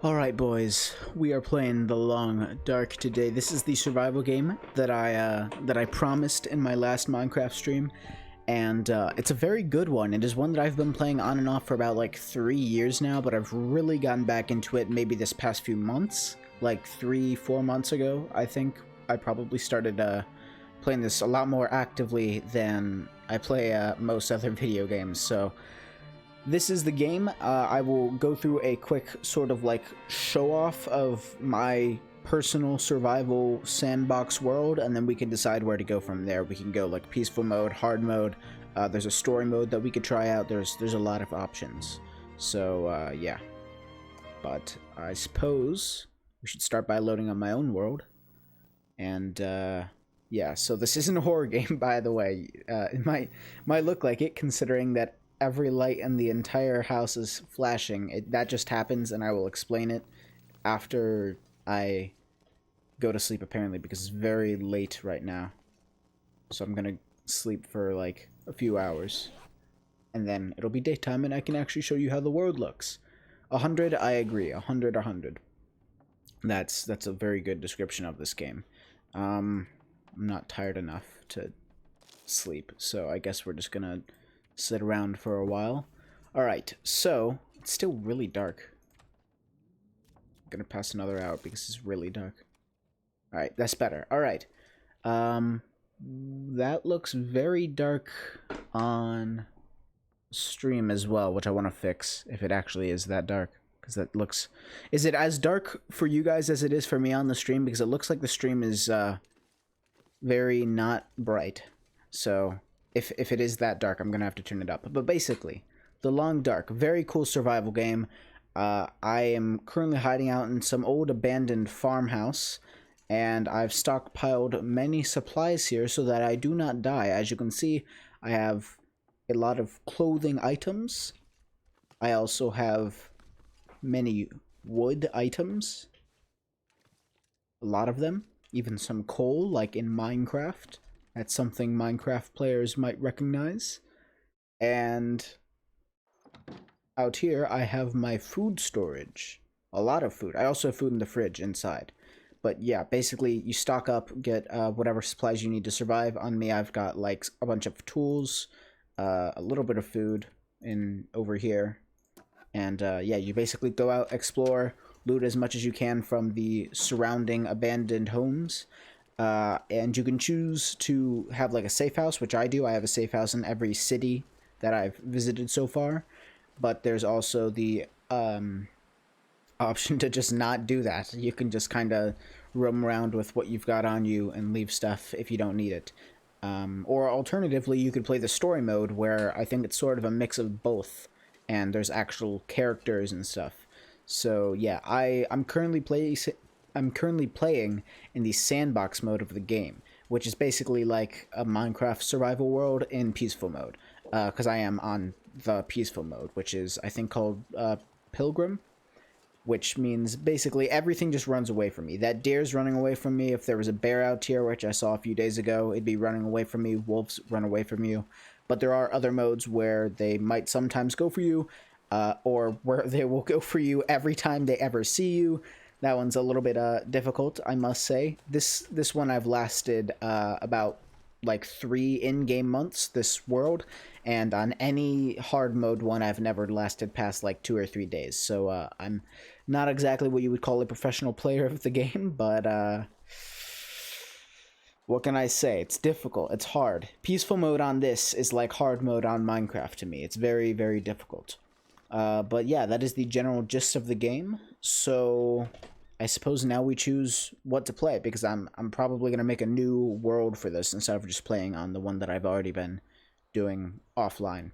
Alright boys, we are playing The Long Dark today. This is the survival game that I promised in my last Minecraft stream, and it's a very good one. It is one that I've been playing on and off for about like 3 years now, but I've really gotten back into it maybe this past few months, like 3-4 months ago. I think I probably started playing this a lot more actively than I play most other video games, so this is the game. I will go through a quick sort of like show off of my personal survival sandbox world, and then we can decide where to go from there. We can go like peaceful mode, hard mode. There's a story mode that we could try out. There's a lot of options. So yeah, but I suppose we should start by loading on my own world. And yeah, so this isn't a horror game, by the way. It might look like it, considering that every light in the entire house is flashing. That just happens, and I will explain it after I go to sleep, apparently, because it's very late right now. So I'm gonna sleep for like a few hours, and then it'll be daytime, and I can actually show you how the world looks. 100, I agree. 100, 100. That's a very good description of this game. I'm not tired enough to sleep, so I guess we're just gonna sit around for a while. Alright, so it's still really dark. I'm gonna pass another hour because it's really dark. Alright, that's better. Alright. That looks very dark on stream as well, which I want to fix if it actually is that dark. Because that looks... Is it as dark for you guys as it is for me on the stream? Because it looks like the stream is very not bright. So if it is that dark, I'm gonna have to turn it up. But basically, The Long Dark, very cool survival game. I am currently hiding out in some old abandoned farmhouse, and I've stockpiled many supplies here so that I do not die. As you can see, I have a lot of clothing items. I also have many wood items, a lot of them, even some coal, like in Minecraft. That's something Minecraft players might recognize. And out here, I have my food storage. A lot of food. I also have food in the fridge inside. But yeah, basically, you stock up, get whatever supplies you need to survive. On me, I've got like a bunch of tools, a little bit of food over here. And yeah, you basically go out, explore, loot as much as you can from the surrounding abandoned homes. And you can choose to have like a safe house, which I do. I have a safe house in every city that I've visited so far. But there's also the option to just not do that. You can just kind of roam around with what you've got on you and leave stuff if you don't need it. Or alternatively, you could play the story mode, where I think it's sort of a mix of both. And there's actual characters and stuff. So yeah, I'm currently playing in the sandbox mode of the game, which is basically like a Minecraft survival world in peaceful mode. Because I am on the peaceful mode, which is, I think, called Pilgrim, which means basically everything just runs away from me. That deer's running away from me. If there was a bear out here, which I saw a few days ago, it'd be running away from me. Wolves run away from you. But there are other modes where they might sometimes go for you, or where they will go for you every time they ever see you. That one's a little bit difficult, I must say. This one I've lasted about like 3 in-game months, this world, and on any hard mode one I've never lasted past like 2 or 3 days. So I'm not exactly what you would call a professional player of the game, but what can I say? It's difficult. It's hard. Peaceful mode on this is like hard mode on Minecraft to me. It's very, very difficult. But yeah, that is the general gist of the game. So I suppose now we choose what to play, because I'm probably going to make a new world for this instead of just playing on the one that I've already been doing offline.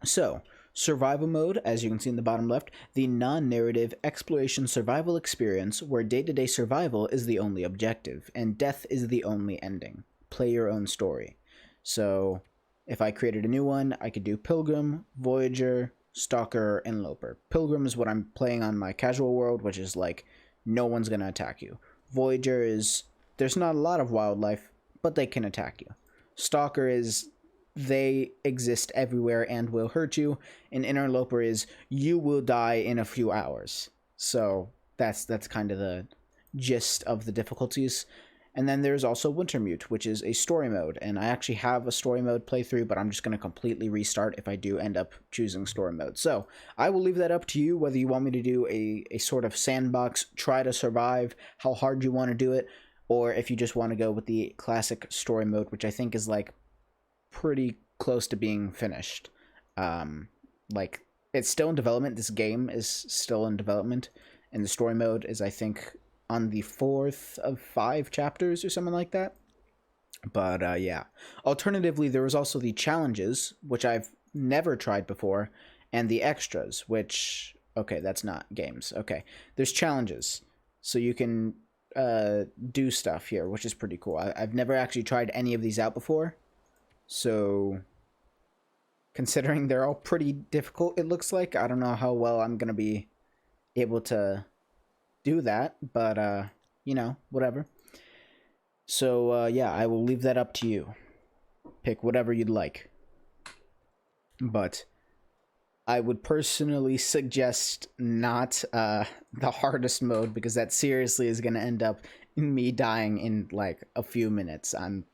So, survival mode, as you can see in the bottom left, the non-narrative exploration survival experience where day-to-day survival is the only objective and death is the only ending. Play your own story. So, if I created a new one, I could do Pilgrim, Voyager, Stalker, and Loper. Pilgrim is what I'm playing on my casual world, which is like no one's gonna attack you. Voyager is, there's not a lot of wildlife, but they can attack you. Stalker is, they exist everywhere and will hurt you. An interloper is, you will die in a few hours. So that's kind of the gist of the difficulties. And then there's also Wintermute, which is a story mode. And I actually have a story mode playthrough, but I'm just going to completely restart if I do end up choosing story mode. So I will leave that up to you, whether you want me to do a sort of sandbox, try to survive, how hard you want to do it, or if you just want to go with the classic story mode, which I think is like pretty close to being finished. Like, it's still in development. This game is still in development, and the story mode is, I think, on the 4th of 5 chapters or something like that. But yeah. Alternatively, there was also the challenges, which I've never tried before, and the extras, which, okay, that's not games. Okay, there's challenges, so you can do stuff here, which is pretty cool. I've never actually tried any of these out before, so considering they're all pretty difficult, it looks like, I don't know how well I'm gonna be able to do that, but you know, whatever. So yeah, I will leave that up to you. Pick whatever you'd like. But I would personally suggest not the hardest mode, because that seriously is going to end up in me dying in like a few minutes. I'm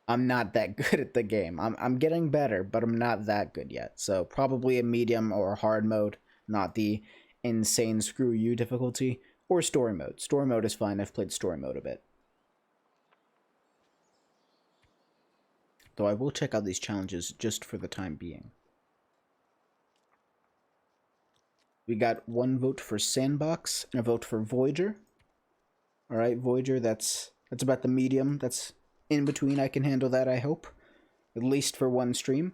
not that good at the game. I'm getting better, but I'm not that good yet. So probably a medium or a hard mode, not the insane screw you difficulty, or story mode. Story mode is fine. I've played story mode a bit. Though I will check out these challenges just for the time being. We got 1 vote for Sandbox and a vote for Voyager. Alright, Voyager, that's about the medium. That's in between. I can handle that, I hope. At least for one stream.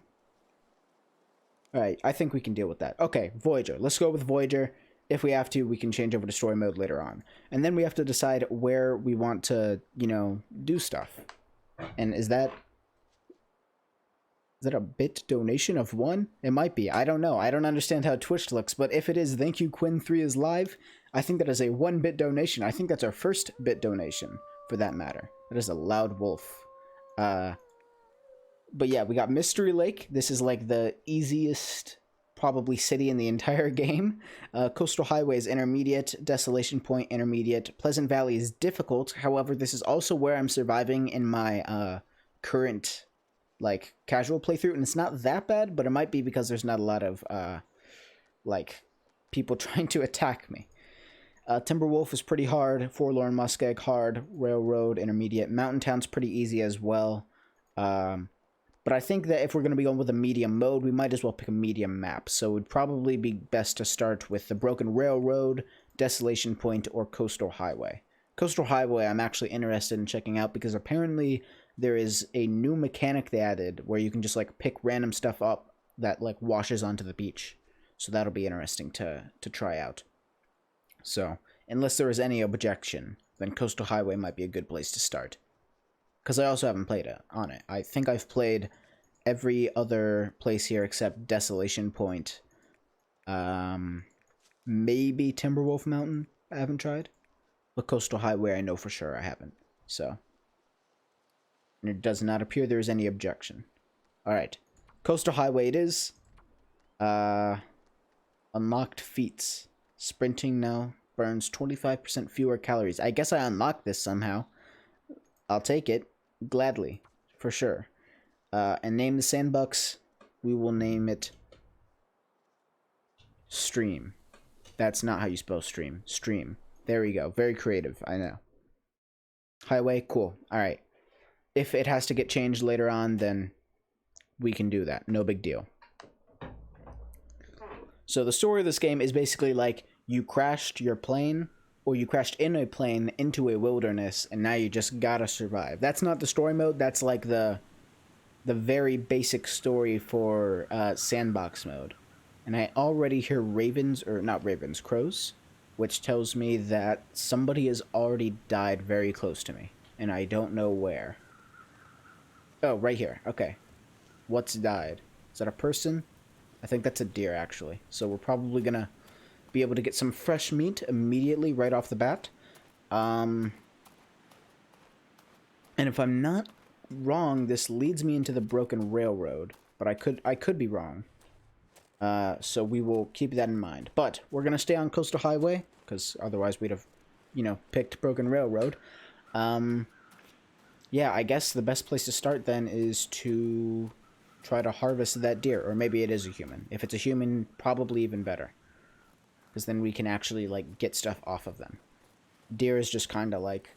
Alright, I think we can deal with that. Okay, Voyager. Let's go with Voyager. If we have to, we can change over to story mode later on. And then we have to decide where we want to, you know, do stuff. And is that a bit donation of 1? It might be. I don't know. I don't understand how Twitch looks, but if it is, thank you, Quinn3 is live. I think that is a 1-bit donation. I think that's our first bit donation, for that matter. That is a loud wolf. But yeah, we got Mystery Lake. This is like the easiest, probably, city in the entire game. Coastal Highway is intermediate. Desolation Point, intermediate. Pleasant Valley is difficult. However, this is also where I'm surviving in my current, like, casual playthrough, and it's not that bad, but it might be because there's not a lot of like, people trying to attack me. Timberwolf is pretty hard. Forlorn Muskeg hard. Railroad intermediate. Mountain Town's pretty easy as well. But I think that if we're going to be going with a medium mode, we might as well pick a medium map. So it would probably be best to start with the Broken Railroad, Desolation Point, or Coastal Highway. Coastal Highway I'm actually interested in checking out, because apparently there is a new mechanic they added where you can just like pick random stuff up that like washes onto the beach. So that'll be interesting to try out. So unless there is any objection, then Coastal Highway might be a good place to start. Because I also haven't played on it. I think I've played every other place here except Desolation Point. Maybe Timberwolf Mountain I haven't tried. But Coastal Highway I know for sure I haven't. So. And it does not appear there is any objection. Alright. Coastal Highway it is. Unlocked feats. Sprinting now burns 25% fewer calories. I guess I unlocked this somehow. I'll take it. Gladly. For sure. And name the sandbox. We will name it Stream. That's not how you spell stream. Stream. There we go. Very creative. I know. Highway. Cool. Alright. If it has to get changed later on, then we can do that. No big deal. So the story of this game is basically like you crashed your plane, or you crashed in a plane into a wilderness, and now you just gotta survive. That's not the story mode. That's like the very basic story for sandbox mode. And I already hear ravens, or not ravens, crows, which tells me that somebody has already died very close to me, and I don't know where. Oh, right here. Okay. What's died? Is that a person? I think that's a deer, actually. So we're probably gonna be able to get some fresh meat immediately right off the bat. And if I'm not wrong, this leads me into the Broken Railroad, but I could be wrong. So we will keep that in mind. But we're going to stay on Coastal Highway, because otherwise we'd have, picked Broken Railroad. Yeah, I guess the best place to start then is to try to harvest that deer. Or maybe it is a human. If it's a human, probably even better. Because then we can actually, like, get stuff off of them. Deer is just kind of like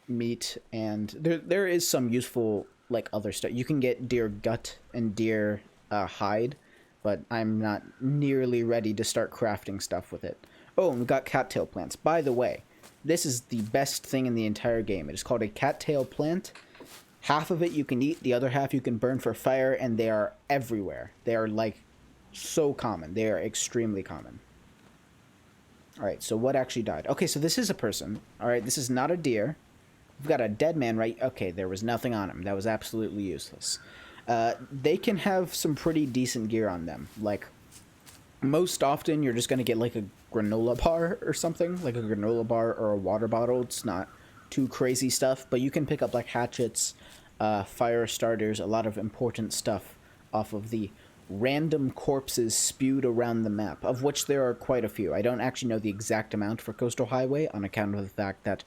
meat, and there is some useful, like, other stuff. You can get deer gut and deer hide, but I'm not nearly ready to start crafting stuff with it. Oh, and we got cattail plants. By the way, this is the best thing in the entire game. It is called a cattail plant. Half of it you can eat, the other half you can burn for fire, and they are everywhere. They are, like, so common. They are extremely common. Alright, so what actually died? Okay, so this is a person. Alright, this is not a deer. We've got a dead man, right? Okay, there was nothing on him. That was absolutely useless. They can have some pretty decent gear on them. Like, most often you're just going to get, like, a granola bar or something. Like a granola bar or a water bottle. It's not too crazy stuff. But you can pick up, like, hatchets, fire starters, a lot of important stuff off of the random corpses spewed around the map, of which there are quite a few. I don't actually know the exact amount for Coastal Highway on account of the fact that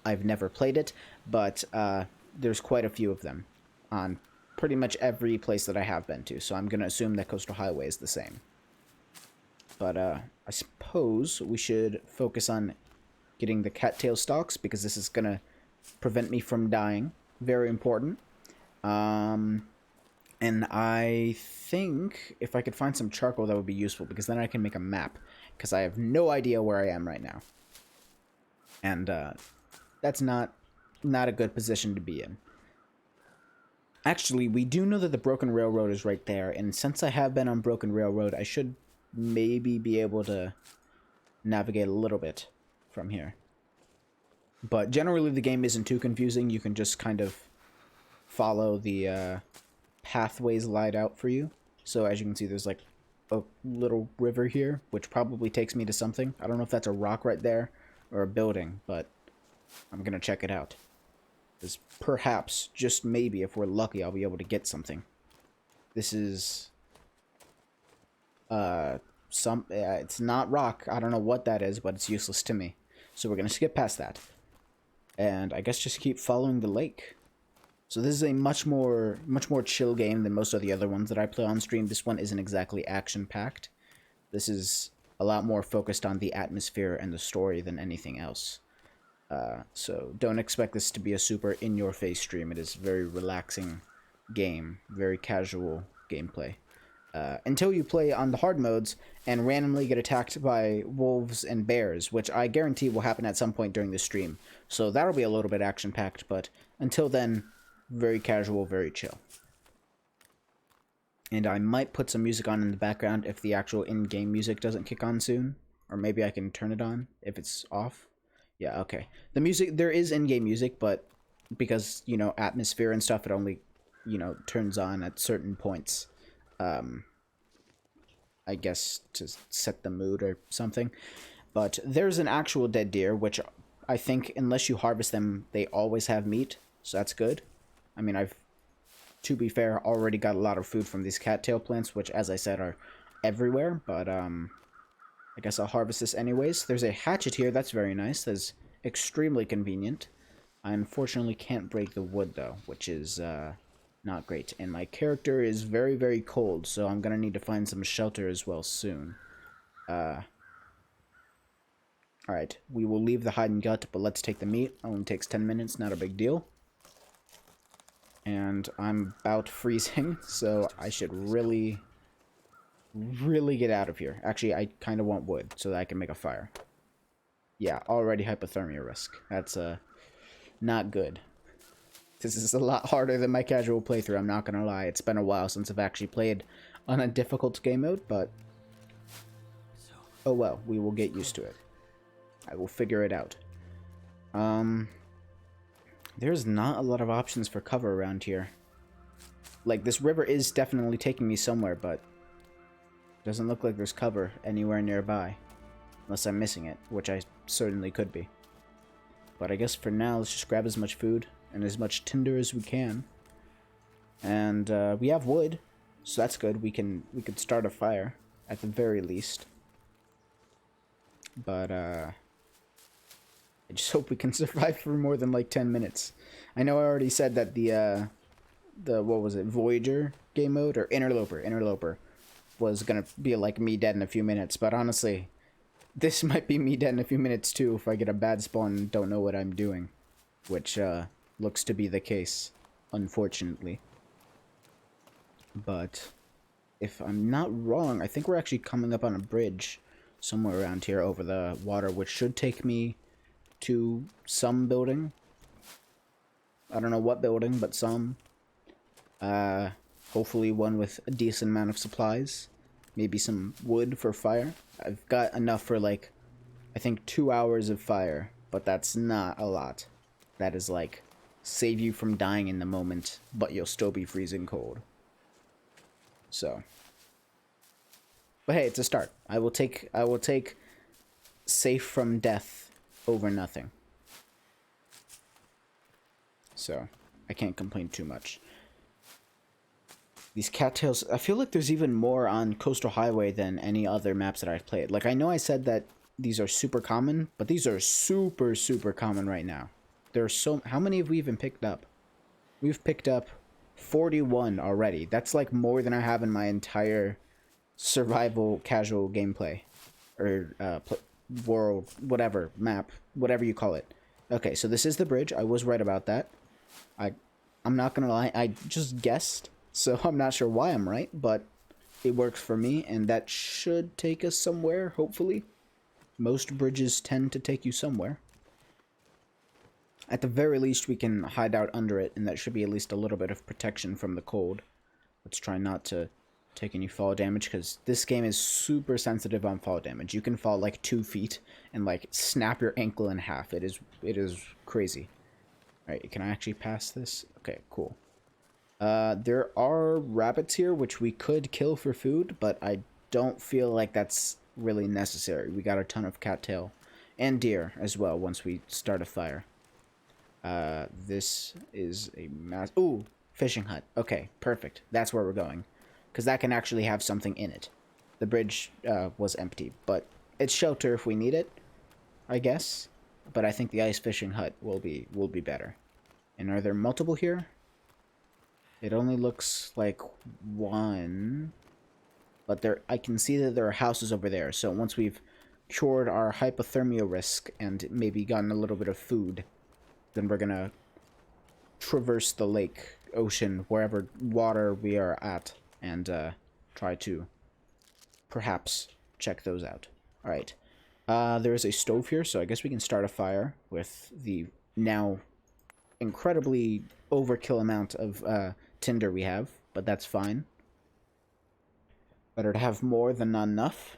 I've never played it, but there's quite a few of them on pretty much every place that I have been to, so I'm going to assume that Coastal Highway is the same. But I suppose we should focus on getting the cattail stalks, because this is going to prevent me from dying. Very important. And I think if I could find some charcoal, that would be useful, because then I can make a map, because I have no idea where I am right now. And that's not a good position to be in. Actually, we do know that the Broken Railroad is right there, and since I have been on Broken Railroad, I should maybe be able to navigate a little bit from here. But generally, the game isn't too confusing. You can just kind of follow the pathways laid out for you. So as you can see, there's like a little river here, which probably takes me to something. I don't know if that's a rock right there or a building, but I'm gonna check it out. Because perhaps, just maybe, if we're lucky, I'll be able to get something. This is it's not rock. I don't know what that is, but it's useless to me. So we're gonna skip past that, and I guess just keep following the lake. So this is a much more chill game than most of the other ones that I play on stream. This one isn't exactly action-packed. This is a lot more focused on the atmosphere and the story than anything else. So don't expect this to be a super in-your-face stream. It is a very relaxing game, very casual gameplay. Until you play on the hard modes and randomly get attacked by wolves and bears, which I guarantee will happen at some point during the stream. So that'll be a little bit action-packed, but until then, very casual, very chill. And I might put some music on in the background if the actual in-game music doesn't kick on soon. Or maybe I can turn it on if it's off. Yeah, okay. The music, there is in-game music, but because, atmosphere and stuff, it only, turns on at certain points. I guess to set the mood or something. But there's an actual dead deer, which I think, unless you harvest them, they always have meat. So that's good. I mean, I've, to be fair, already got a lot of food from these cattail plants, which, as I said, are everywhere. But, I guess I'll harvest this anyways. There's a hatchet here. That's very nice. That's extremely convenient. I unfortunately can't break the wood, though, which is, not great. And my character is very, very cold, so I'm gonna need to find some shelter as well soon. Alright, we will leave the hide and gut, but let's take the meat. Only takes 10 minutes, not a big deal. And I'm about freezing, so I should really get out of here. Actually, I kind of want wood so that I can make a fire. Yeah, already hypothermia risk. That's, not good. This is a lot harder than my casual playthrough, I'm not gonna lie. It's been a while since I've actually played on a difficult game mode, but oh well, we will get used to it. I will figure it out. There's not a lot of options for cover around here. Like, this river is definitely taking me somewhere, but doesn't look like there's cover anywhere nearby. Unless I'm missing it, which I certainly could be. But I guess for now, let's just grab as much food and as much tinder as we can. And we have wood, so that's good. We could start a fire. at the very least. But, I just hope we can survive for more than, like, 10 minutes. I know I already said that the what was it, Voyager game mode, or Interloper, was gonna be, like, me dead in a few minutes, but honestly, this might be me dead in a few minutes, too, if I get a bad spawn and don't know what I'm doing. Which, looks to be the case, unfortunately. But if I'm not wrong, I think we're actually coming up on a bridge somewhere around here over the water, which should take me to some building. I don't know what building, but some. Hopefully one with a decent amount of supplies. Maybe some wood for fire. I've got enough for, like, I think 2 hours of fire, but that's not a lot. That is, like, save you from dying in the moment, but you'll still be freezing cold. So. But hey, it's a start. I will take safe from death over nothing. So, I can't complain too much. These cattails, I feel like there's even more on Coastal Highway than any other maps that I've played. Like, I know I said that these are super common, but these are super, super common right now. There are so... How many have we even picked up? We've picked up 41 already. That's, like, more than I have in my entire survival casual gameplay. Or, world, whatever, map, whatever you call it. Okay, so this is the bridge. I was right about that. I'm not gonna lie, I just guessed. So I'm not sure why I'm right, but it works for me, and that should take us somewhere, hopefully. Most bridges tend to take you somewhere. At the very least, we can hide out under it, and that should be at least a little bit of protection from the cold. Let's try not to take any fall damage, because this game is super sensitive on fall damage. You can fall like 2 feet and like snap your ankle in half. It is crazy. Alright, can I actually pass this? Okay, cool. There are rabbits here, which we could kill for food, but I don't feel like that's really necessary. We got a ton of cattail and deer as well once we start a fire. This is a mass... Ooh, fishing hut. Okay, perfect. That's where we're going. Because that can actually have something in it. The bridge was empty, but it's shelter if we need it, I guess. But I think the ice fishing hut will be better. And are there multiple here? It only looks like one, but I can see that there are houses over there. So once we've cured our hypothermia risk and maybe gotten a little bit of food, then we're gonna traverse the lake, ocean, wherever water we are at, and try to perhaps check those out. All right, there is a stove here, so I guess we can start a fire with the now incredibly overkill amount of tinder we have, but that's fine. Better to have more than not enough.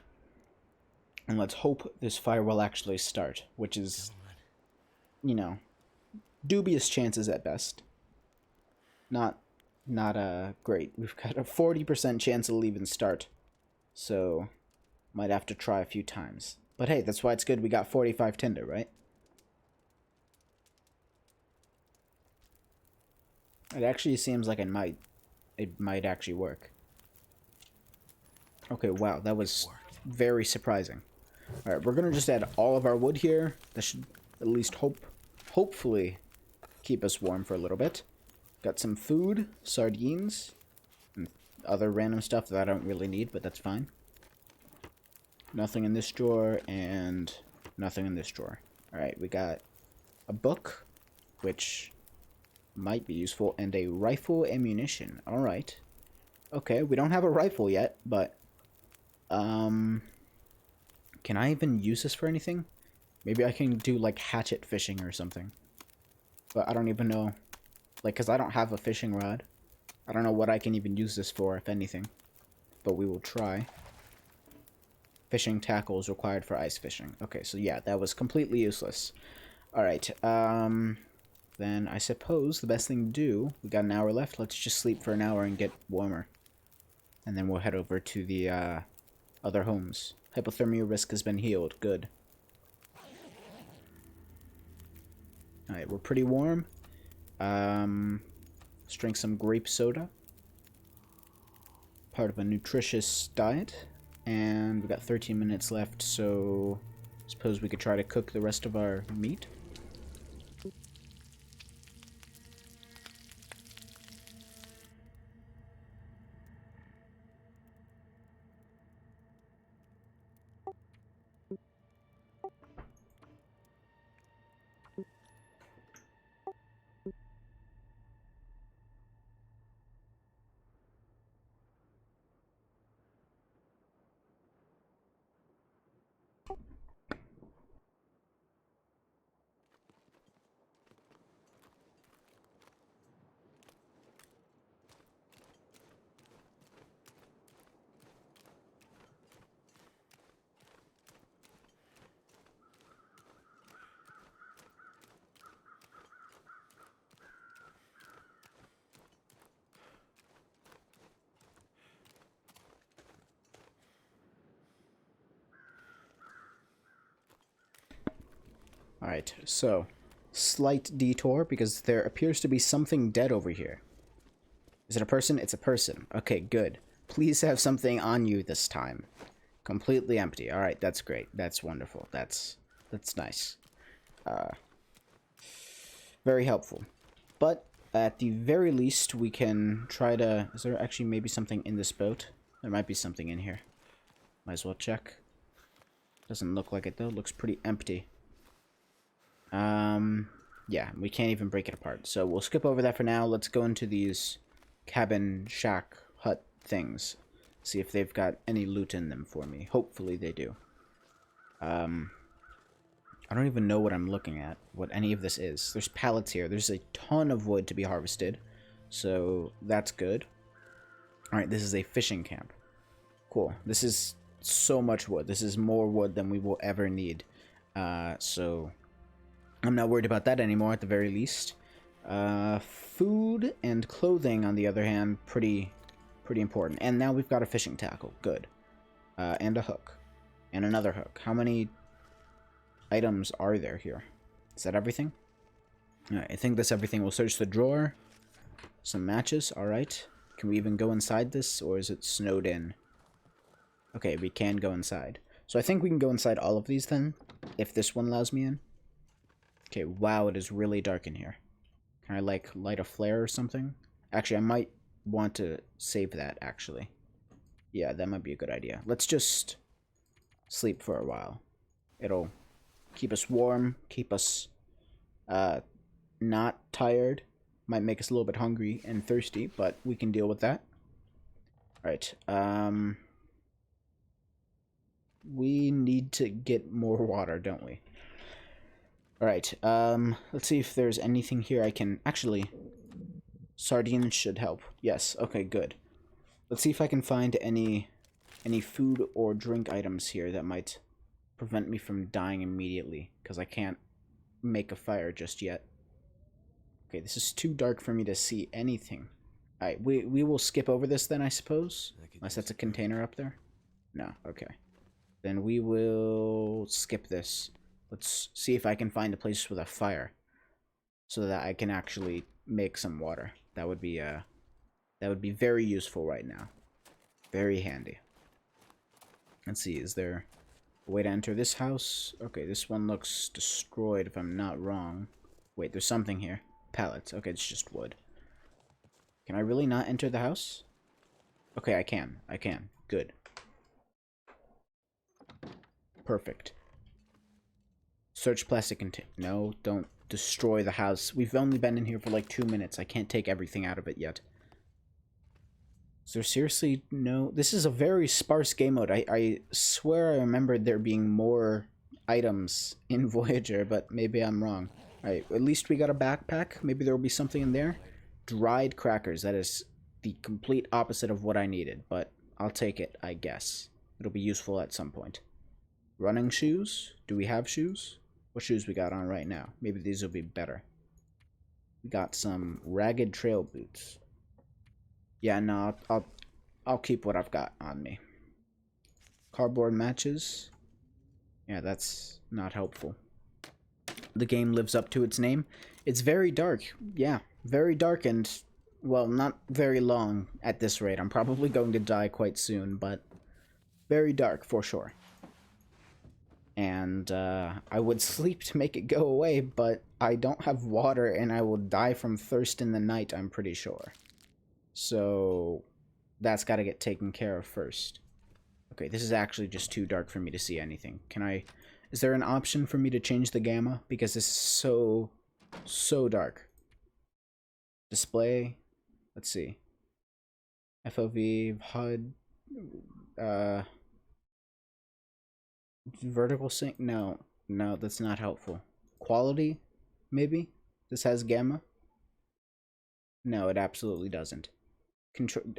And let's hope this fire will actually start, which is, you know, dubious chances at best. Not great. We've got a 40% chance it'll even start, so might have to try a few times. But hey, that's why it's good we got 45 tinder, right? It actually seems like it might actually work. Okay, wow, that was very surprising. Alright, we're gonna just add all of our wood here. That should at least hopefully keep us warm for a little bit. Got some food, sardines, and other random stuff that I don't really need, but that's fine. Nothing in this drawer, and nothing in this drawer. Alright, we got a book, which might be useful, and a rifle ammunition. Alright. Okay, we don't have a rifle yet, but can I even use this for anything? Maybe I can do like hatchet fishing or something. But I don't even know, like, because I don't have a fishing rod. I don't know what I can even use this for, if anything. But we will try. Fishing tackle is required for ice fishing. Okay, so yeah, that was completely useless. Alright, then I suppose the best thing to do, we got an hour left, let's just sleep for an hour and get warmer. And then we'll head over to the other homes. Hypothermia risk has been healed. Good. Alright, we're pretty warm. Let's drink some grape soda. Part of a nutritious diet. And we got 13 minutes left, so I suppose we could try to cook the rest of our meat. Alright, so, slight detour because there appears to be something dead over here. Is it a person? It's a person. Okay, good. Please have something on you this time. Completely empty. Alright, that's great. That's wonderful. That's nice. Very helpful. But, at the very least, we can try to... Is there actually maybe something in this boat? There might be something in here. Might as well check. Doesn't look like it, though. Looks pretty empty. Yeah, we can't even break it apart. So we'll skip over that for now. Let's go into these cabin, shack, hut things. See if they've got any loot in them for me. Hopefully they do. I don't even know what I'm looking at, what any of this is. There's pallets here. There's a ton of wood to be harvested. So that's good. Alright, this is a fishing camp. Cool. This is so much wood. This is more wood than we will ever need. So... I'm not worried about that anymore, at the very least. Food and clothing, on the other hand, pretty important. And now we've got a fishing tackle. Good. And a hook. And another hook. How many items are there here? Is that everything? Alright, I think that's everything. We'll search the drawer. Some matches. Alright. Can we even go inside this, or is it snowed in? Okay, we can go inside. So I think we can go inside all of these, then, if this one allows me in. Okay, wow, it is really dark in here. Can I, like, light a flare or something? Actually, I might want to save that, actually. Yeah, that might be a good idea. Let's just sleep for a while. It'll keep us warm, keep us not tired. Might make us a little bit hungry and thirsty, but we can deal with that. Alright, we need to get more water, don't we? Alright, let's see if there's anything here I can... Actually, sardines should help. Yes, okay, good. Let's see if I can find any food or drink items here that might prevent me from dying immediately, because I can't make a fire just yet. Okay, this is too dark for me to see anything. Alright, we will skip over this then, I suppose? Unless that's a container up there? No, okay. Then we will skip this. Let's see if I can find a place with a fire, so that I can actually make some water. That would be very useful right now. Very handy. Let's see, is there a way to enter this house? Okay, this one looks destroyed if I'm not wrong. Wait, there's something here. Pallets. Okay, it's just wood. Can I really not enter the house? Okay, I can. I can. Good. Perfect. Search plastic container. No, don't destroy the house. We've only been in here for like 2 minutes. I can't take everything out of it yet. Is there seriously no... This is a very sparse game mode. I swear I remembered there being more items in Voyager, but maybe I'm wrong. Alright, at least we got a backpack. Maybe there will be something in there. Dried crackers. That is the complete opposite of what I needed, but I'll take it, I guess. It'll be useful at some point. Running shoes? Do we have shoes? What shoes we got on right now? Maybe these will be better. We got some ragged trail boots. Yeah, no, I'll keep what I've got on me. Cardboard matches. Yeah, that's not helpful. The game lives up to its name. It's very dark. Yeah, very dark and, well, not very long at this rate. I'm probably going to die quite soon, but very dark for sure. And I would sleep to make it go away, but I don't have water and I will die from thirst in the night, I'm pretty sure. So that's got to get taken care of first. Okay, this is actually just too dark for me to see anything. Can I... Is there an option for me to change the gamma? Because this is so dark. Display. Let's see. FOV, HUD, vertical sync? No, that's not helpful. Quality? Maybe? This has gamma? No, it absolutely doesn't.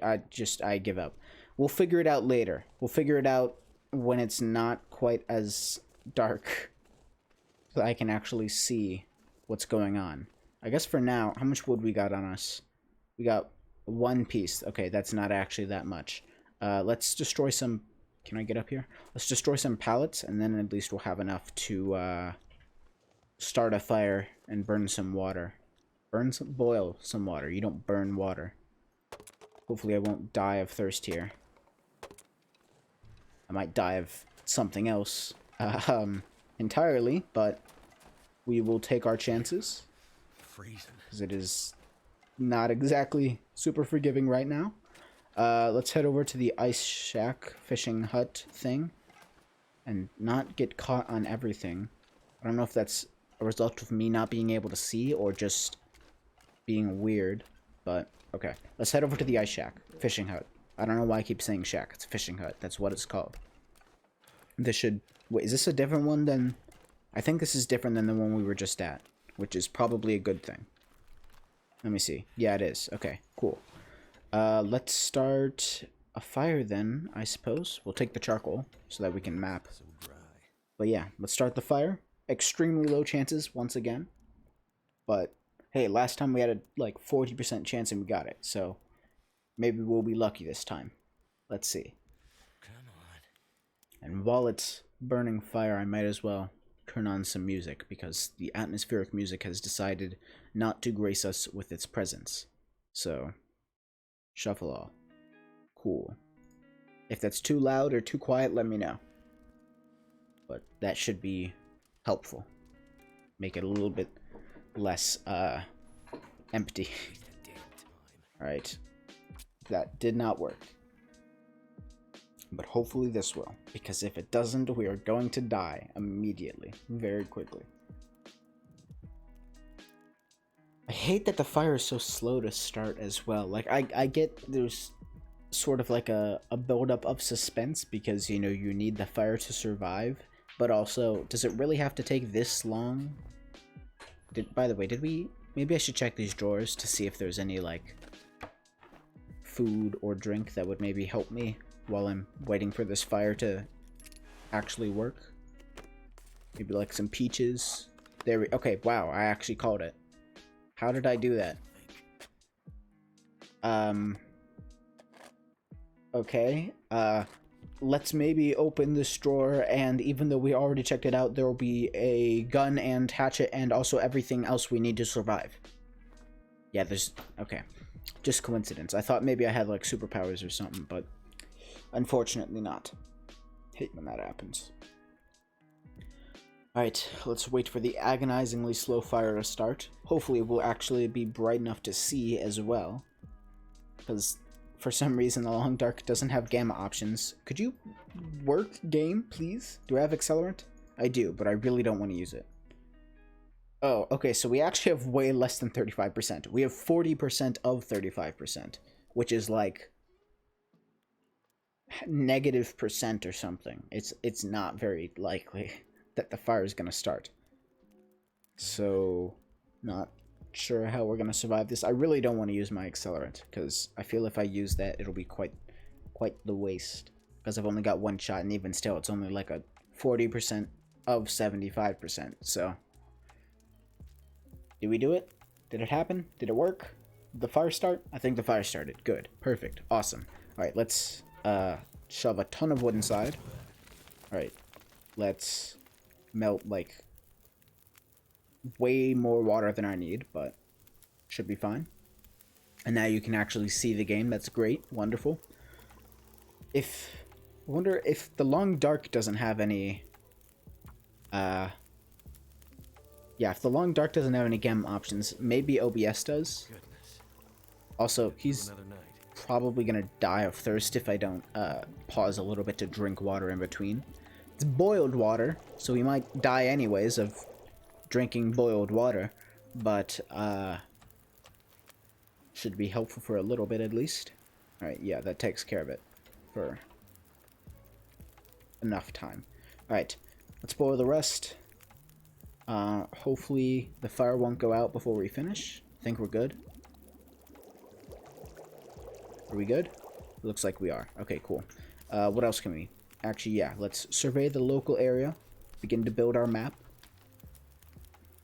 I give up. We'll figure it out later. We'll figure it out when it's not quite as dark. So I can actually see what's going on. I guess for now, how much wood we got on us? We got one piece. Okay, that's not actually that much. Let's destroy some... Can I get up here? Let's destroy some pallets, and then at least we'll have enough to start a fire and burn some water. Boil some water. You don't burn water. Hopefully I won't die of thirst here. I might die of something else entirely, but we will take our chances. Because it is not exactly super forgiving right now. Let's head over to the ice shack fishing hut thing and not get caught on everything. I don't know if that's a result of me not being able to see or just being weird, but okay. Let's head over to the ice shack fishing hut. I don't know why I keep saying shack. It's a fishing hut. That's what it's called. This should... Wait, is this a different one than... I think this is different than the one we were just at, which is probably a good thing. Let me see. Yeah, it is. Okay, cool. Let's start a fire then, I suppose. We'll take the charcoal so that we can map. But yeah, let's start the fire. Extremely low chances, once again. But, hey, last time we had a, like, 40% chance and we got it. So, maybe we'll be lucky this time. Let's see. Come on. And while it's burning fire, I might as well turn on some music, because the atmospheric music has decided not to grace us with its presence. So... Shuffle all. Cool. If that's too loud or too quiet, let me know. But that should be helpful. Make it a little bit less, empty. Alright. That did not work. But hopefully this will. Because if it doesn't, we are going to die immediately. Very quickly. I hate that the fire is so slow to start as well. Like, I get there's sort of like a buildup of suspense because, you know, you need the fire to survive. But also, does it really have to take this long? By the way, did we... Maybe I should check these drawers to see if there's any, like, food or drink that would maybe help me while I'm waiting for this fire to actually work. Maybe, like, some peaches. There we... Okay, wow, I actually called it. How did I do that? Okay. Let's maybe open this drawer, and even though we already checked it out, there will be a gun and hatchet and also everything else we need to survive. Yeah, there's... Okay. Just coincidence. I thought maybe I had, like, superpowers or something, but unfortunately not. Hate when that happens. Alright, let's wait for the agonizingly slow fire to start. Hopefully it will actually be bright enough to see as well. Because for some reason the long dark doesn't have gamma options. Could you work, game, please? Do I have accelerant? I do, but I really don't want to use it. Oh, okay, so we actually have way less than 35%. We have 40% of 35%, which is like -% or something. It's not very likely that the fire is going to start. So, not sure how we're going to survive this. I really don't want to use my accelerant, because I feel if I use that, it'll be quite the waste. Because I've only got one shot, and even still, it's only like a 40% of 75%. So, did we do it? Did it happen? Did it work? Did the fire start? I think the fire started. Good. Perfect. Awesome. Alright, let's shove a ton of wood inside. Alright, let's melt, like, way more water than I need, but should be fine. And now you can actually see the game. That's great. Wonderful. If wonder if the Long Dark doesn't have any... Yeah, if the Long Dark doesn't have any gem options, maybe OBS does. Goodness. Also, he's Another night. probably gonna die of thirst if I don't pause a little bit to drink water in between. It's boiled water, so he might die anyways of drinking boiled water, but should be helpful for a little bit at least. Alright, yeah, that takes care of it for enough time. Alright, let's boil the rest. Hopefully the fire won't go out before we finish. I think we're good. Are we good? Looks like we are. Okay, cool. What else can we... Actually, yeah, let's survey the local area. Begin to build our map.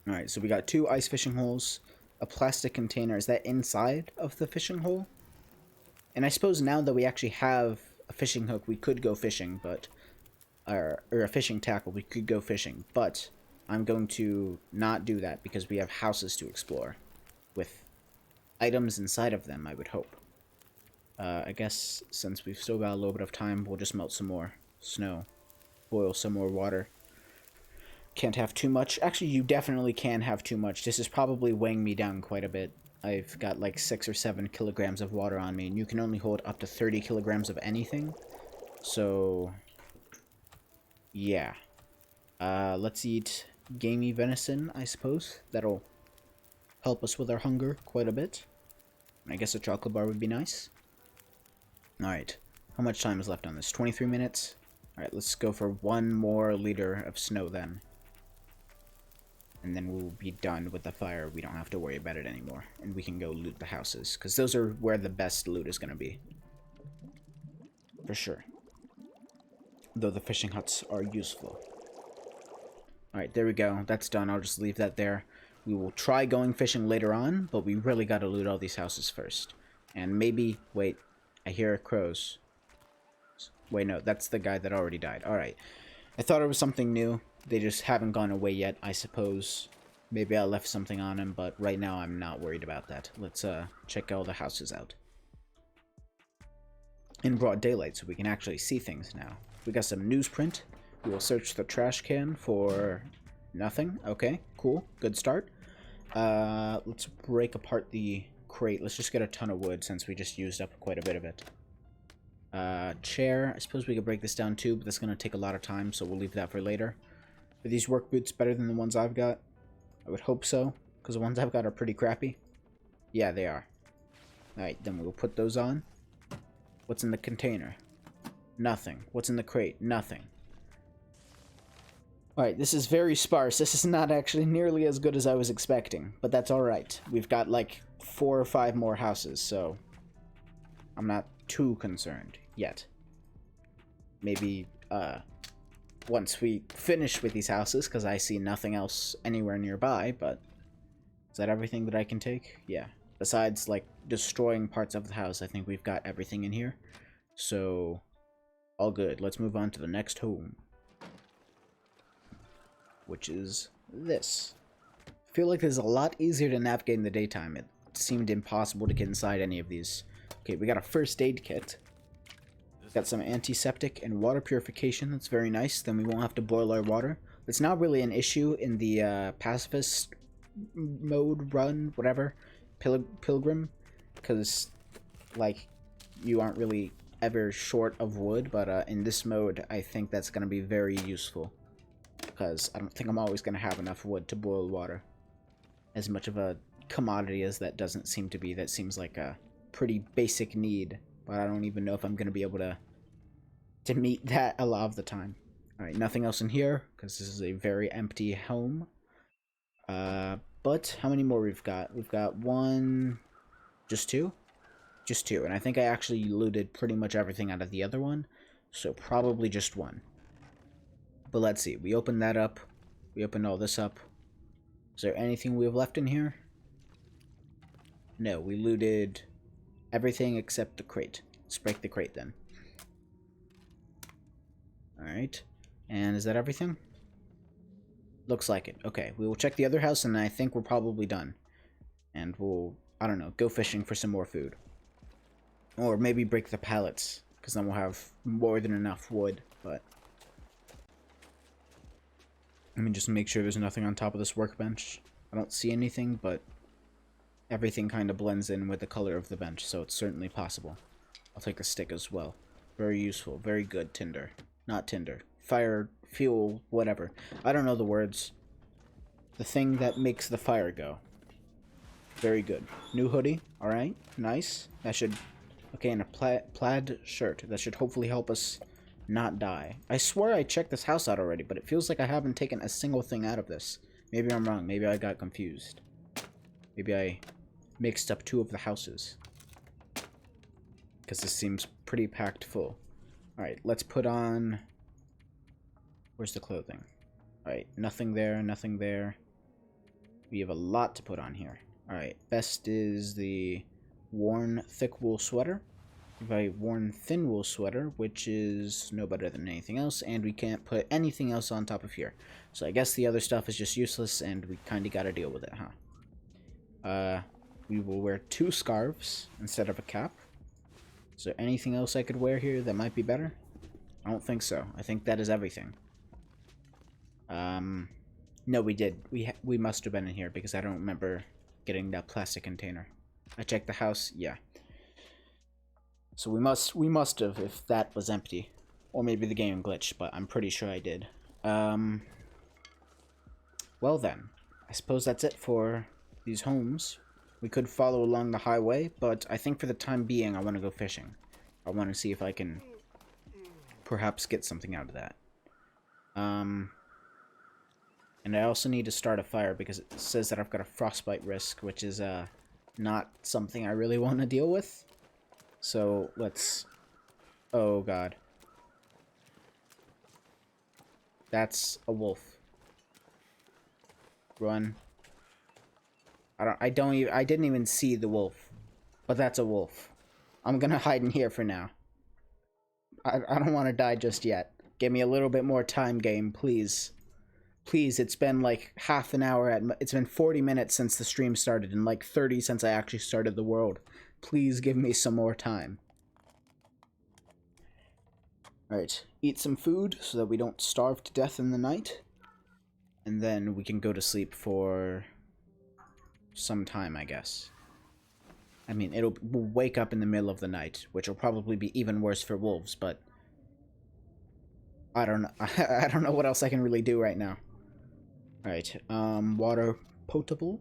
Alright, so we got 2 ice fishing holes. A plastic container. Is that inside of the fishing hole? And I suppose now that we actually have a fishing hook, we could go fishing, but... Or a fishing tackle, we could go fishing. But I'm going to not do that because we have houses to explore. With items inside of them, I would hope. I guess since we've still got a little bit of time, we'll just melt some more snow. Boil some more water. Can't have too much. Actually, you definitely can have too much. This is probably weighing me down quite a bit. I've got like 6 or 7 kilograms of water on me, and you can only hold up to 30 kilograms of anything. So, yeah. Let's eat gamey venison, I suppose. That'll help us with our hunger quite a bit. I guess a chocolate bar would be nice. Alright, how much time is left on this? 23 minutes? Alright, let's go for 1 more liter of snow then. And then we'll be done with the fire. We don't have to worry about it anymore. And we can go loot the houses, because those are where the best loot is going to be. For sure. Though the fishing huts are useful. Alright, there we go. That's done. I'll just leave that there. We will try going fishing later on, but we really got to loot all these houses first. And maybe... Wait, I hear crows. Wait, no, that's the guy that already died. Alright. I thought it was something new. They just haven't gone away yet, I suppose. Maybe I left something on him, but right now I'm not worried about that. Let's check all the houses out. In broad daylight, so we can actually see things now. We got some newsprint. We will search the trash can for nothing. Okay, cool. Good start. Let's break apart the crate. Let's just get a ton of wood since we just used up quite a bit of it. Chair. I suppose we could break this down too, but that's going to take a lot of time, so we'll leave that for later. Are these work boots better than the ones I've got? I would hope so, because the ones I've got are pretty crappy. Yeah, they are. Alright, then we'll put those on. What's in the container? Nothing. What's in the crate? Nothing. Alright, this is very sparse. This is not actually nearly as good as I was expecting, but that's alright. We've got like 4 or 5 more houses, so I'm not too concerned yet. Maybe, once we finish with these houses, because I see nothing else anywhere nearby, but is that everything that I can take? Yeah. Besides, like, destroying parts of the house, I think we've got everything in here. So, all good. Let's move on to the next home. Which is this. I feel like this is a lot easier to navigate in the daytime. It seemed impossible to get inside any of these. Okay, we got a first aid kit. Got some antiseptic and water purification. That's very nice. Then we won't have to boil our water. It's not really an issue in the pacifist mode, run, whatever, pilgrim, because like you aren't really ever short of wood. But in this mode, I think that's going to be very useful because I don't think I'm always going to have enough wood to boil water. As much of a commodity as that doesn't seem to be, that seems like a pretty basic need. But I don't even know if I'm going to be able to meet that a lot of the time. Alright, nothing else in here, because this is a very empty home. But how many more we've got? We've got 1... Just 2? Just 2, and I think I actually looted pretty much everything out of the other one. So probably just 1. But let's see, we opened that up. We opened all this up. Is there anything we have left in here? No, we looted everything except the crate. Let's break the crate then. Alright. And is that everything? Looks like it. Okay, we will check the other house and I think we're probably done. And we'll, I don't know, go fishing for some more food. Or maybe break the pallets. because then we'll have more than enough wood. But let me just make sure there's nothing on top of this workbench. I don't see anything, but everything kind of blends in with the color of the bench, so it's certainly possible. I'll take a stick as well. Very useful. Very good. Tinder. Not tinder. Fire, fuel, whatever. I don't know the words. The thing that makes the fire go. Very good. New hoodie. Alright. Nice. That should... Okay, and a plaid shirt. That should hopefully help us not die. I swear I checked this house out already, but it feels like I haven't taken a single thing out of this. Maybe I'm wrong. Maybe I got confused. Maybe I mixed up two of the houses. Because this seems pretty packed full. Alright, let's put on... Where's the clothing? Alright, nothing there, nothing there. We have a lot to put on here. Alright, best is the worn thick wool sweater. We have a worn thin wool sweater, which is no better than anything else, and we can't put anything else on top of here. So I guess the other stuff is just useless, and we kind of got to deal with it, huh? We will wear 2 scarves instead of a cap. Is there anything else I could wear here that might be better? I don't think so. I think that is everything. No, we did. We must have been in here because I don't remember getting that plastic container. I checked the house. Yeah. So we must have if that was empty, or maybe the game glitched, but I'm pretty sure I did. Well then, I suppose that's it for these homes. We could follow along the highway, but I think for the time being, I want to go fishing. I want to see if I can perhaps get something out of that. And I also need to start a fire because it says that I've got a frostbite risk, which is not something I really want to deal with. So let's... Oh god. That's a wolf. Run. I didn't even see the wolf. But that's a wolf. I'm gonna hide in here for now. I don't want to die just yet. Give me a little bit more time, game, please. Please, it's been like half an hour it's been 40 minutes since the stream started and like 30 since I actually started the world. Please give me some more time. Alright, eat some food so that we don't starve to death in the night. And then we can go to sleep for some time, I guess. I mean, we'll wake up in the middle of the night, which will probably be even worse for wolves, but I don't know. I don't know what else I can really do right now. Alright, water potable?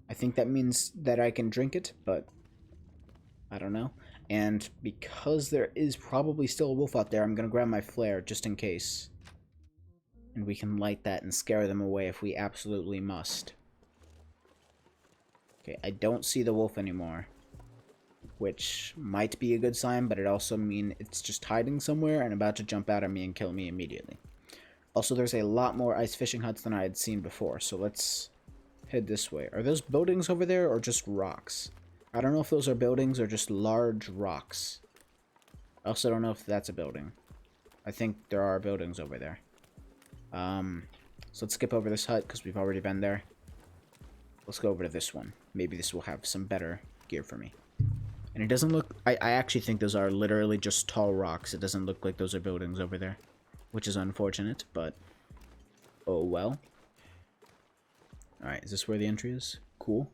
I think that means that I can drink it, but I don't know. And because there is probably still a wolf out there, I'm gonna grab my flare just in case. And we can light that and scare them away if we absolutely must. Okay, I don't see the wolf anymore, which might be a good sign, but it also means it's just hiding somewhere and about to jump out at me and kill me immediately. Also, there's a lot more ice fishing huts than I had seen before, so let's head this way. Are those buildings over there or just rocks? I don't know if those are buildings or just large rocks. I also don't know if that's a building. I think there are buildings over there. So let's skip over this hut because we've already been there. Let's go over to this one. Maybe this will have some better gear for me. And it doesn't look... I actually think those are literally just tall rocks. It doesn't look like those are buildings over there. Which is unfortunate, but... Oh well. Alright, is this where the entry is? Cool.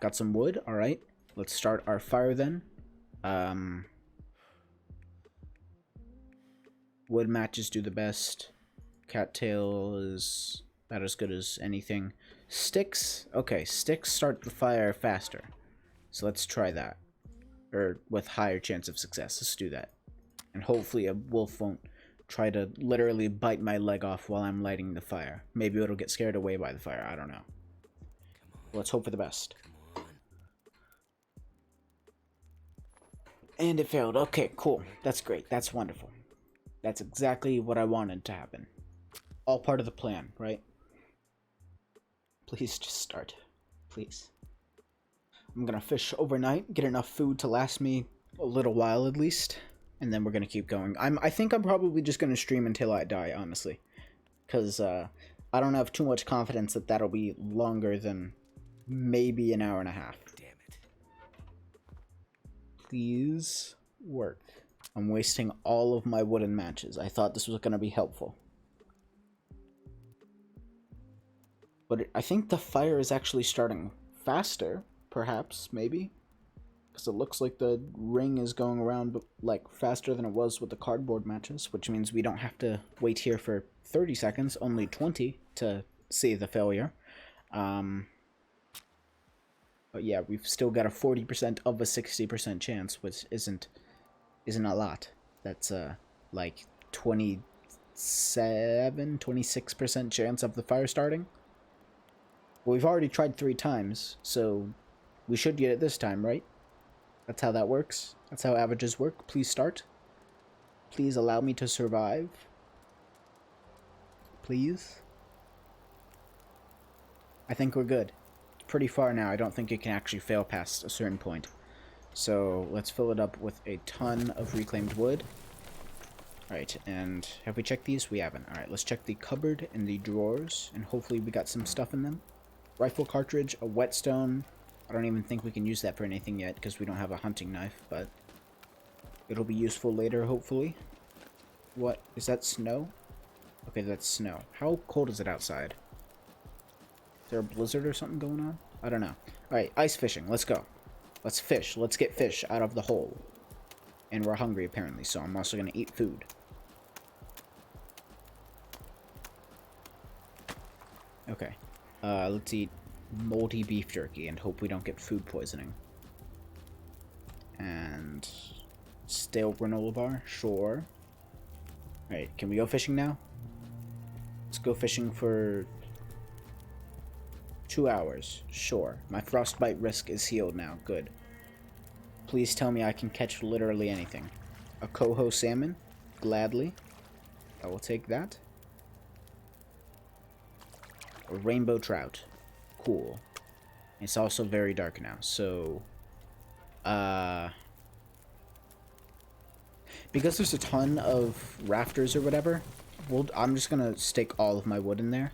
Got some wood. Alright. Let's start our fire then. Wood matches do the best. Cattail is about as good as anything. Sticks. Okay, sticks start the fire faster. So let's try that. Or with higher chance of success. Let's do that. And hopefully a wolf won't try to literally bite my leg off while I'm lighting the fire. Maybe it'll get scared away by the fire. I don't know. Let's hope for the best. And it failed. Okay, cool. That's great. That's wonderful. That's exactly what I wanted to happen. All part of the plan, right? Please just start. Please. I'm gonna fish overnight, get enough food to last me a little while at least, and then we're gonna keep going. I think I'm probably just gonna stream until I die, honestly. Because I don't have too much confidence that that'll be longer than maybe an hour and a half. Damn it. Please work. I'm wasting all of my wooden matches. I thought this was going to be helpful. But I think the fire is actually starting faster, perhaps, maybe. Because it looks like the ring is going around, like, faster than it was with the cardboard matches, which means we don't have to wait here for 30 seconds, only 20 to see the failure. But yeah, we've still got a 40% of a 60% chance, which isn't a lot. That's like 26% chance of the fire starting. Well, we've already tried 3 times, so we should get it this time, right? That's how that works. That's how averages work. Please start. Please allow me to survive. Please. I think we're good. Pretty far now. I don't think it can actually fail past a certain point. So let's fill it up with a ton of reclaimed wood. Alright, and have we checked these? We haven't. Alright, let's check the cupboard and the drawers, and hopefully we got some stuff in them. Rifle cartridge, a whetstone. I don't even think we can use that for anything yet because we don't have a hunting knife, but it'll be useful later, hopefully. What? Is that snow? Okay, that's snow. How cold is it outside? Is there a blizzard or something going on? I don't know. Alright, ice fishing. Let's go. Let's fish. Let's get fish out of the hole. And we're hungry, apparently, so I'm also going to eat food. Okay. Let's eat moldy beef jerky and hope we don't get food poisoning. And stale granola bar? Sure. Alright, can we go fishing now? Let's go fishing for 2 hours. Sure. My frostbite risk is healed now. Good. Please tell me I can catch literally anything. A coho salmon? Gladly. I will take that. A rainbow trout. Cool. It's also very dark now, so... because there's a ton of rafters or whatever, I'm just gonna stick all of my wood in there.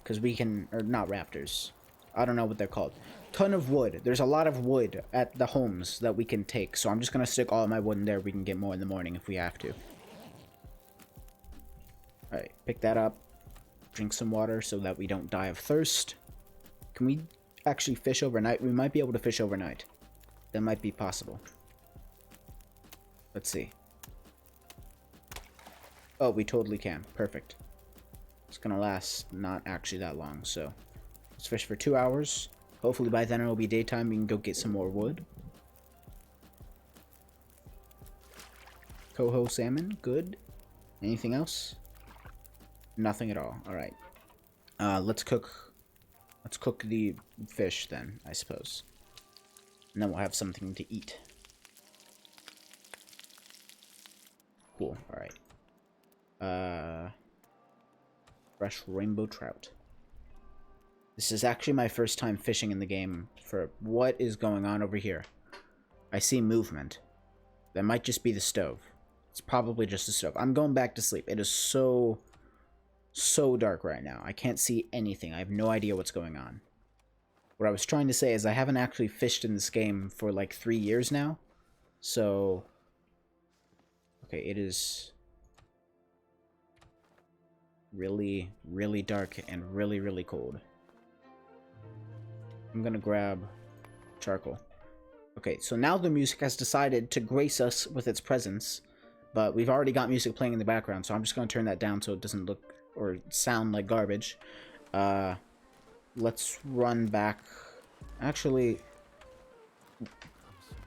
Because we can... or not rafters. I don't know what they're called. Ton of wood. There's a lot of wood at the homes that we can take, so I'm just gonna stick all of my wood in there. We can get more in the morning if we have to. Alright, pick that up. Drink some water so that we don't die of thirst. Can we actually fish overnight? We might be able to fish overnight. That might be possible. Let's see. Oh, we totally can. Perfect. It's gonna last not actually that long, so let's fish for 2 hours. Hopefully by then it'll be daytime. We can go get some more wood. Coho salmon, good. Anything else? Nothing at all. All right. Let's cook the fish then, I suppose. And then we'll have something to eat. Cool. All right. Fresh rainbow trout. This is actually my first time fishing in the game. For what is going on over here? I see movement. That might just be the stove. It's probably just the stove. I'm going back to sleep. It is so dark right now. I can't see anything. I have no idea what's going on. What I was trying to say is I haven't actually fished in this game for like 3 years now. So... okay, it is... really, really dark and really, really cold. I'm gonna grab charcoal. Okay, so now the music has decided to grace us with its presence, but we've already got music playing in the background, so I'm just gonna turn that down so it doesn't look or sound like garbage. Let's run back. Actually,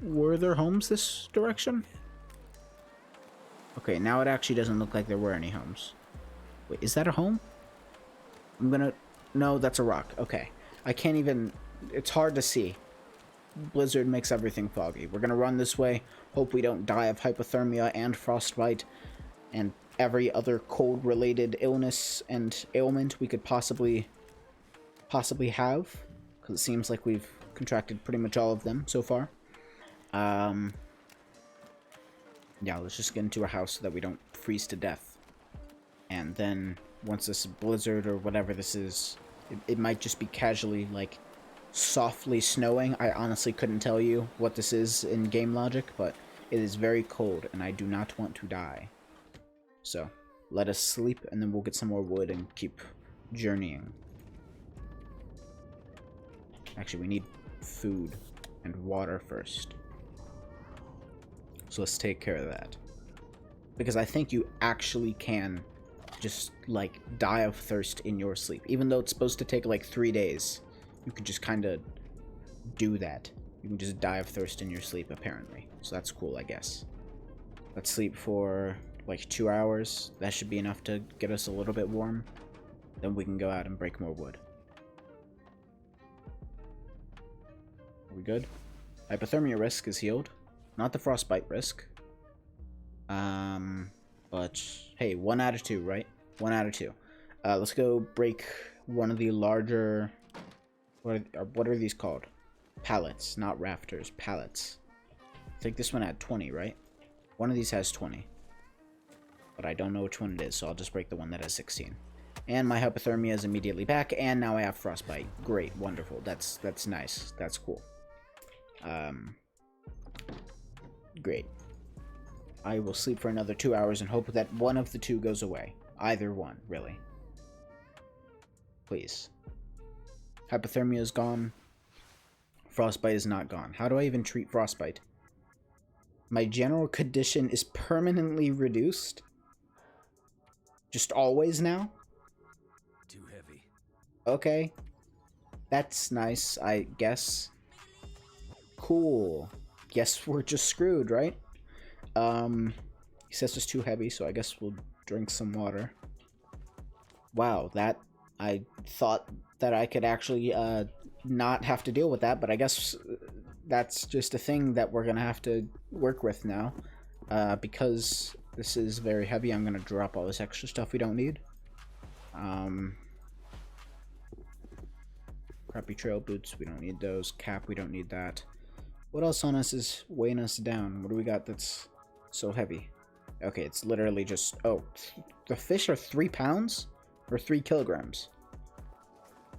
were there homes this direction? Okay, now it actually doesn't look like there were any homes. Wait, is that a home? I'm gonna... no, that's a rock. Okay. I can't even... it's hard to see. Blizzard makes everything foggy. We're gonna run this way. Hope we don't die of hypothermia and frostbite and every other cold-related illness and ailment we could possibly have. Because it seems like we've contracted pretty much all of them so far. Yeah, let's just get into a house so that we don't freeze to death. And then, once this blizzard or whatever this is, it might just be casually, like, softly snowing. I honestly couldn't tell you what this is in game logic, but It is very cold, and I do not want to die. So, let us sleep, and then we'll get some more wood and keep journeying. Actually, we need food and water first. So let's take care of that. Because I think you actually can just, like, die of thirst in your sleep. Even though it's supposed to take, like, 3 days, you could just kind of do that. You can just die of thirst in your sleep, apparently. So that's cool, I guess. Let's sleep for, like, 2 hours. That should be enough to get us a little bit warm. Then we can go out and break more wood. Are we good? Hypothermia risk is healed. Not the frostbite risk. But hey, 1 out of 2, right? 1 out of 2. Let's go break one of the larger. What are these called? Pallets, not rafters. Pallets. I think this one had 20, right? One of these has 20, but I don't know which one it is, so I'll just break the one that has 16. And my hypothermia is immediately back, and now I have frostbite. Great, wonderful. That's nice. That's cool. Great. I will sleep for another 2 hours and hope that one of the two goes away. Either one, really. Please. Hypothermia is gone. Frostbite is not gone. How do I even treat frostbite? My general condition is permanently reduced? Just always now? Too heavy. Okay. That's nice, I guess. Cool. Guess we're just screwed, right? He says it's too heavy, so I guess we'll drink some water. Wow, that... I thought that I could actually, not have to deal with that, but I guess that's just a thing that we're gonna have to work with now. Because this is very heavy, I'm gonna drop all this extra stuff we don't need. Crappy trail boots, we don't need those. Cap, we don't need that. What else on us is weighing us down? What do we got that's so heavy? Okay, it's literally just... Oh, the fish are 3 pounds? Or 3 kilograms?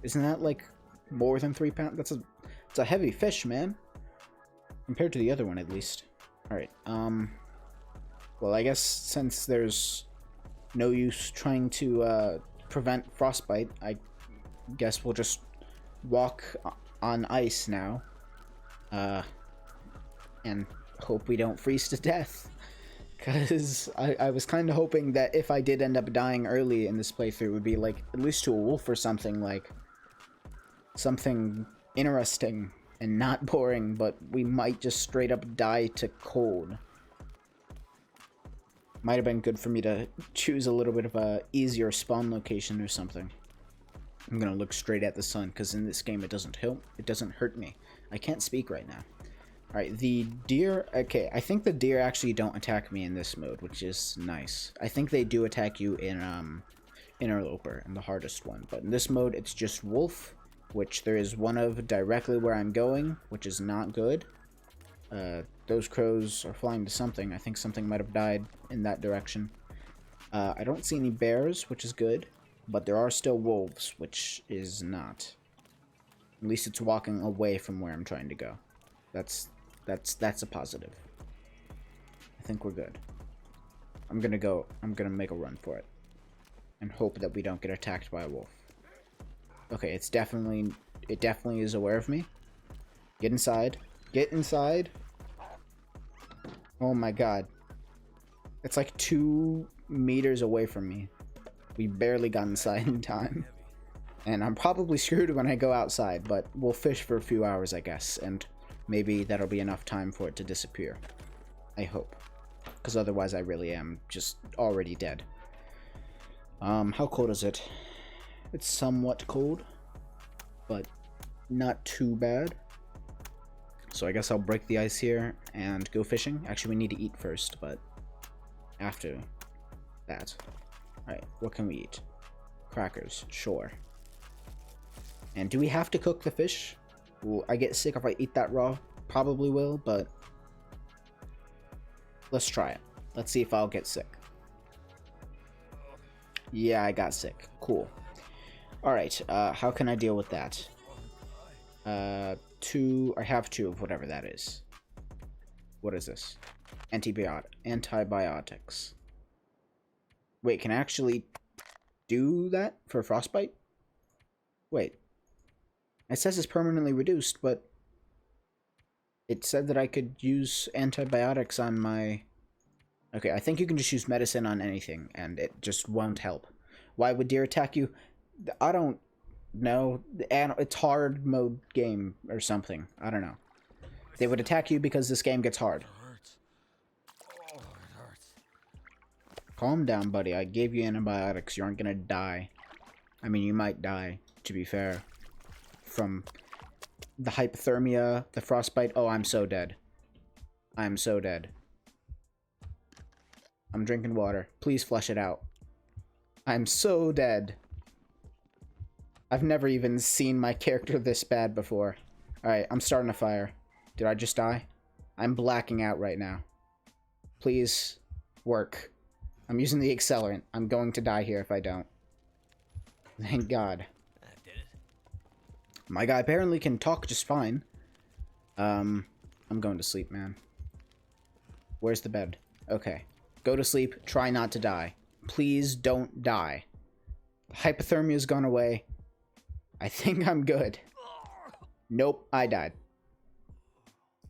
Isn't that, like, more than 3 pounds? It's a heavy fish, man. Compared to the other one, at least. Alright, well, I guess since there's no use trying to, prevent frostbite, I guess we'll just walk on ice now. And hope we don't freeze to death. Because I was kind of hoping that if I did end up dying early in this playthrough, it would be, like, at least to a wolf or something, like, something interesting and not boring, but we might just straight up die to cold. Might have been good for me to choose a little bit of a easier spawn location or something. I'm gonna look straight at the sun, because in this game it doesn't hurt me. I can't speak right now. Alright, the deer... Okay, I think the deer actually don't attack me in this mode, which is nice. I think they do attack you in, Interloper, in the hardest one. But in this mode, it's just wolf, which there is one of directly where I'm going, which is not good. Those crows are flying to something. I think something might have died in that direction. I don't see any bears, which is good. But there are still wolves, which is not. At least it's walking away from where I'm trying to go. That's a positive. I think we're good. I'm gonna make a run for it. And hope that we don't get attacked by a wolf. Okay, it definitely is aware of me. Get inside. Get inside. Oh my god. It's like 2 meters away from me. We barely got inside in time. And I'm probably screwed when I go outside, but we'll fish for a few hours, I guess, and maybe that'll be enough time for it to disappear. I hope. Because otherwise I really am just already dead. How cold is it? It's somewhat cold, but not too bad. So I guess I'll break the ice here and go fishing. Actually, we need to eat first, but after that. Alright, what can we eat? Crackers, sure. And do we have to cook the fish? Will I get sick if I eat that raw? Probably will, but let's try it. Let's see if I'll get sick. Yeah, I got sick. Cool. Alright, how can I deal with that? I have 2 of whatever that is. What is this? Antibiotics. Wait, can I actually do that for frostbite? Wait. It says it's permanently reduced, but it said that I could use antibiotics on my... Okay, I think you can just use medicine on anything, and it just won't help. Why would deer attack you? I don't know. It's hard mode game or something. I don't know. They would attack you because this game gets hard. It hurts. Oh, it hurts. Calm down, buddy. I gave you antibiotics. You aren't gonna die. I mean, you might die, to be fair. From the hypothermia, the frostbite. Oh, I'm so dead. I'm so dead. I'm drinking water. Please flush it out. I'm so dead. I've never even seen my character this bad before. Alright, I'm starting a fire. Did I just die? I'm blacking out right now. Please work. I'm using the accelerant. I'm going to die here if I don't. Thank God. That did it. My guy apparently can talk just fine. I'm going to sleep, man. Where's the bed? Okay. Go to sleep. Try not to die. Please don't die. Hypothermia's gone away. I think I'm good. Nope, I died.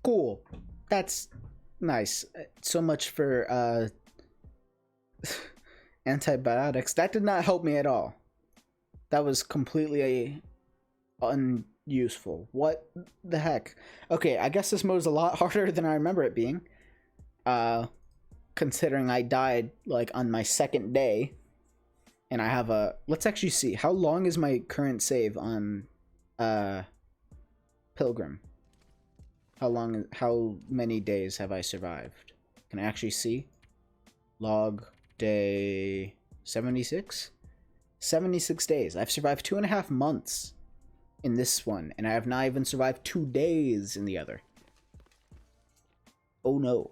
Cool. That's nice. So much for, antibiotics. That did not help me at all. That was completely unuseful. What the heck? Okay, I guess this mode is a lot harder than I remember it being. Considering I died, like, on my second day. And I have a... Let's actually see. How long is my current save on, Pilgrim? How many days have I survived? Can I actually see? Log day 76? 76 days. I've survived 2.5 months in this one, and I have not even survived 2 days in the other. Oh no.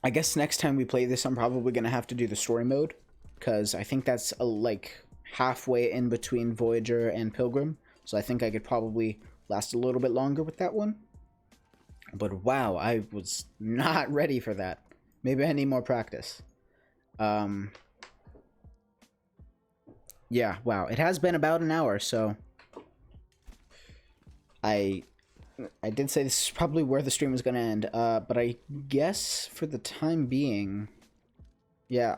I guess next time we play this, I'm probably going to have to do the story mode, because I think that's like halfway in between Voyager and Pilgrim, so I think I could probably last a little bit longer with that one. But wow, I was not ready for that. Maybe I need more practice. Yeah, wow. It has been about an hour, so I did say this is probably where the stream was going to end, but I guess for the time being, yeah,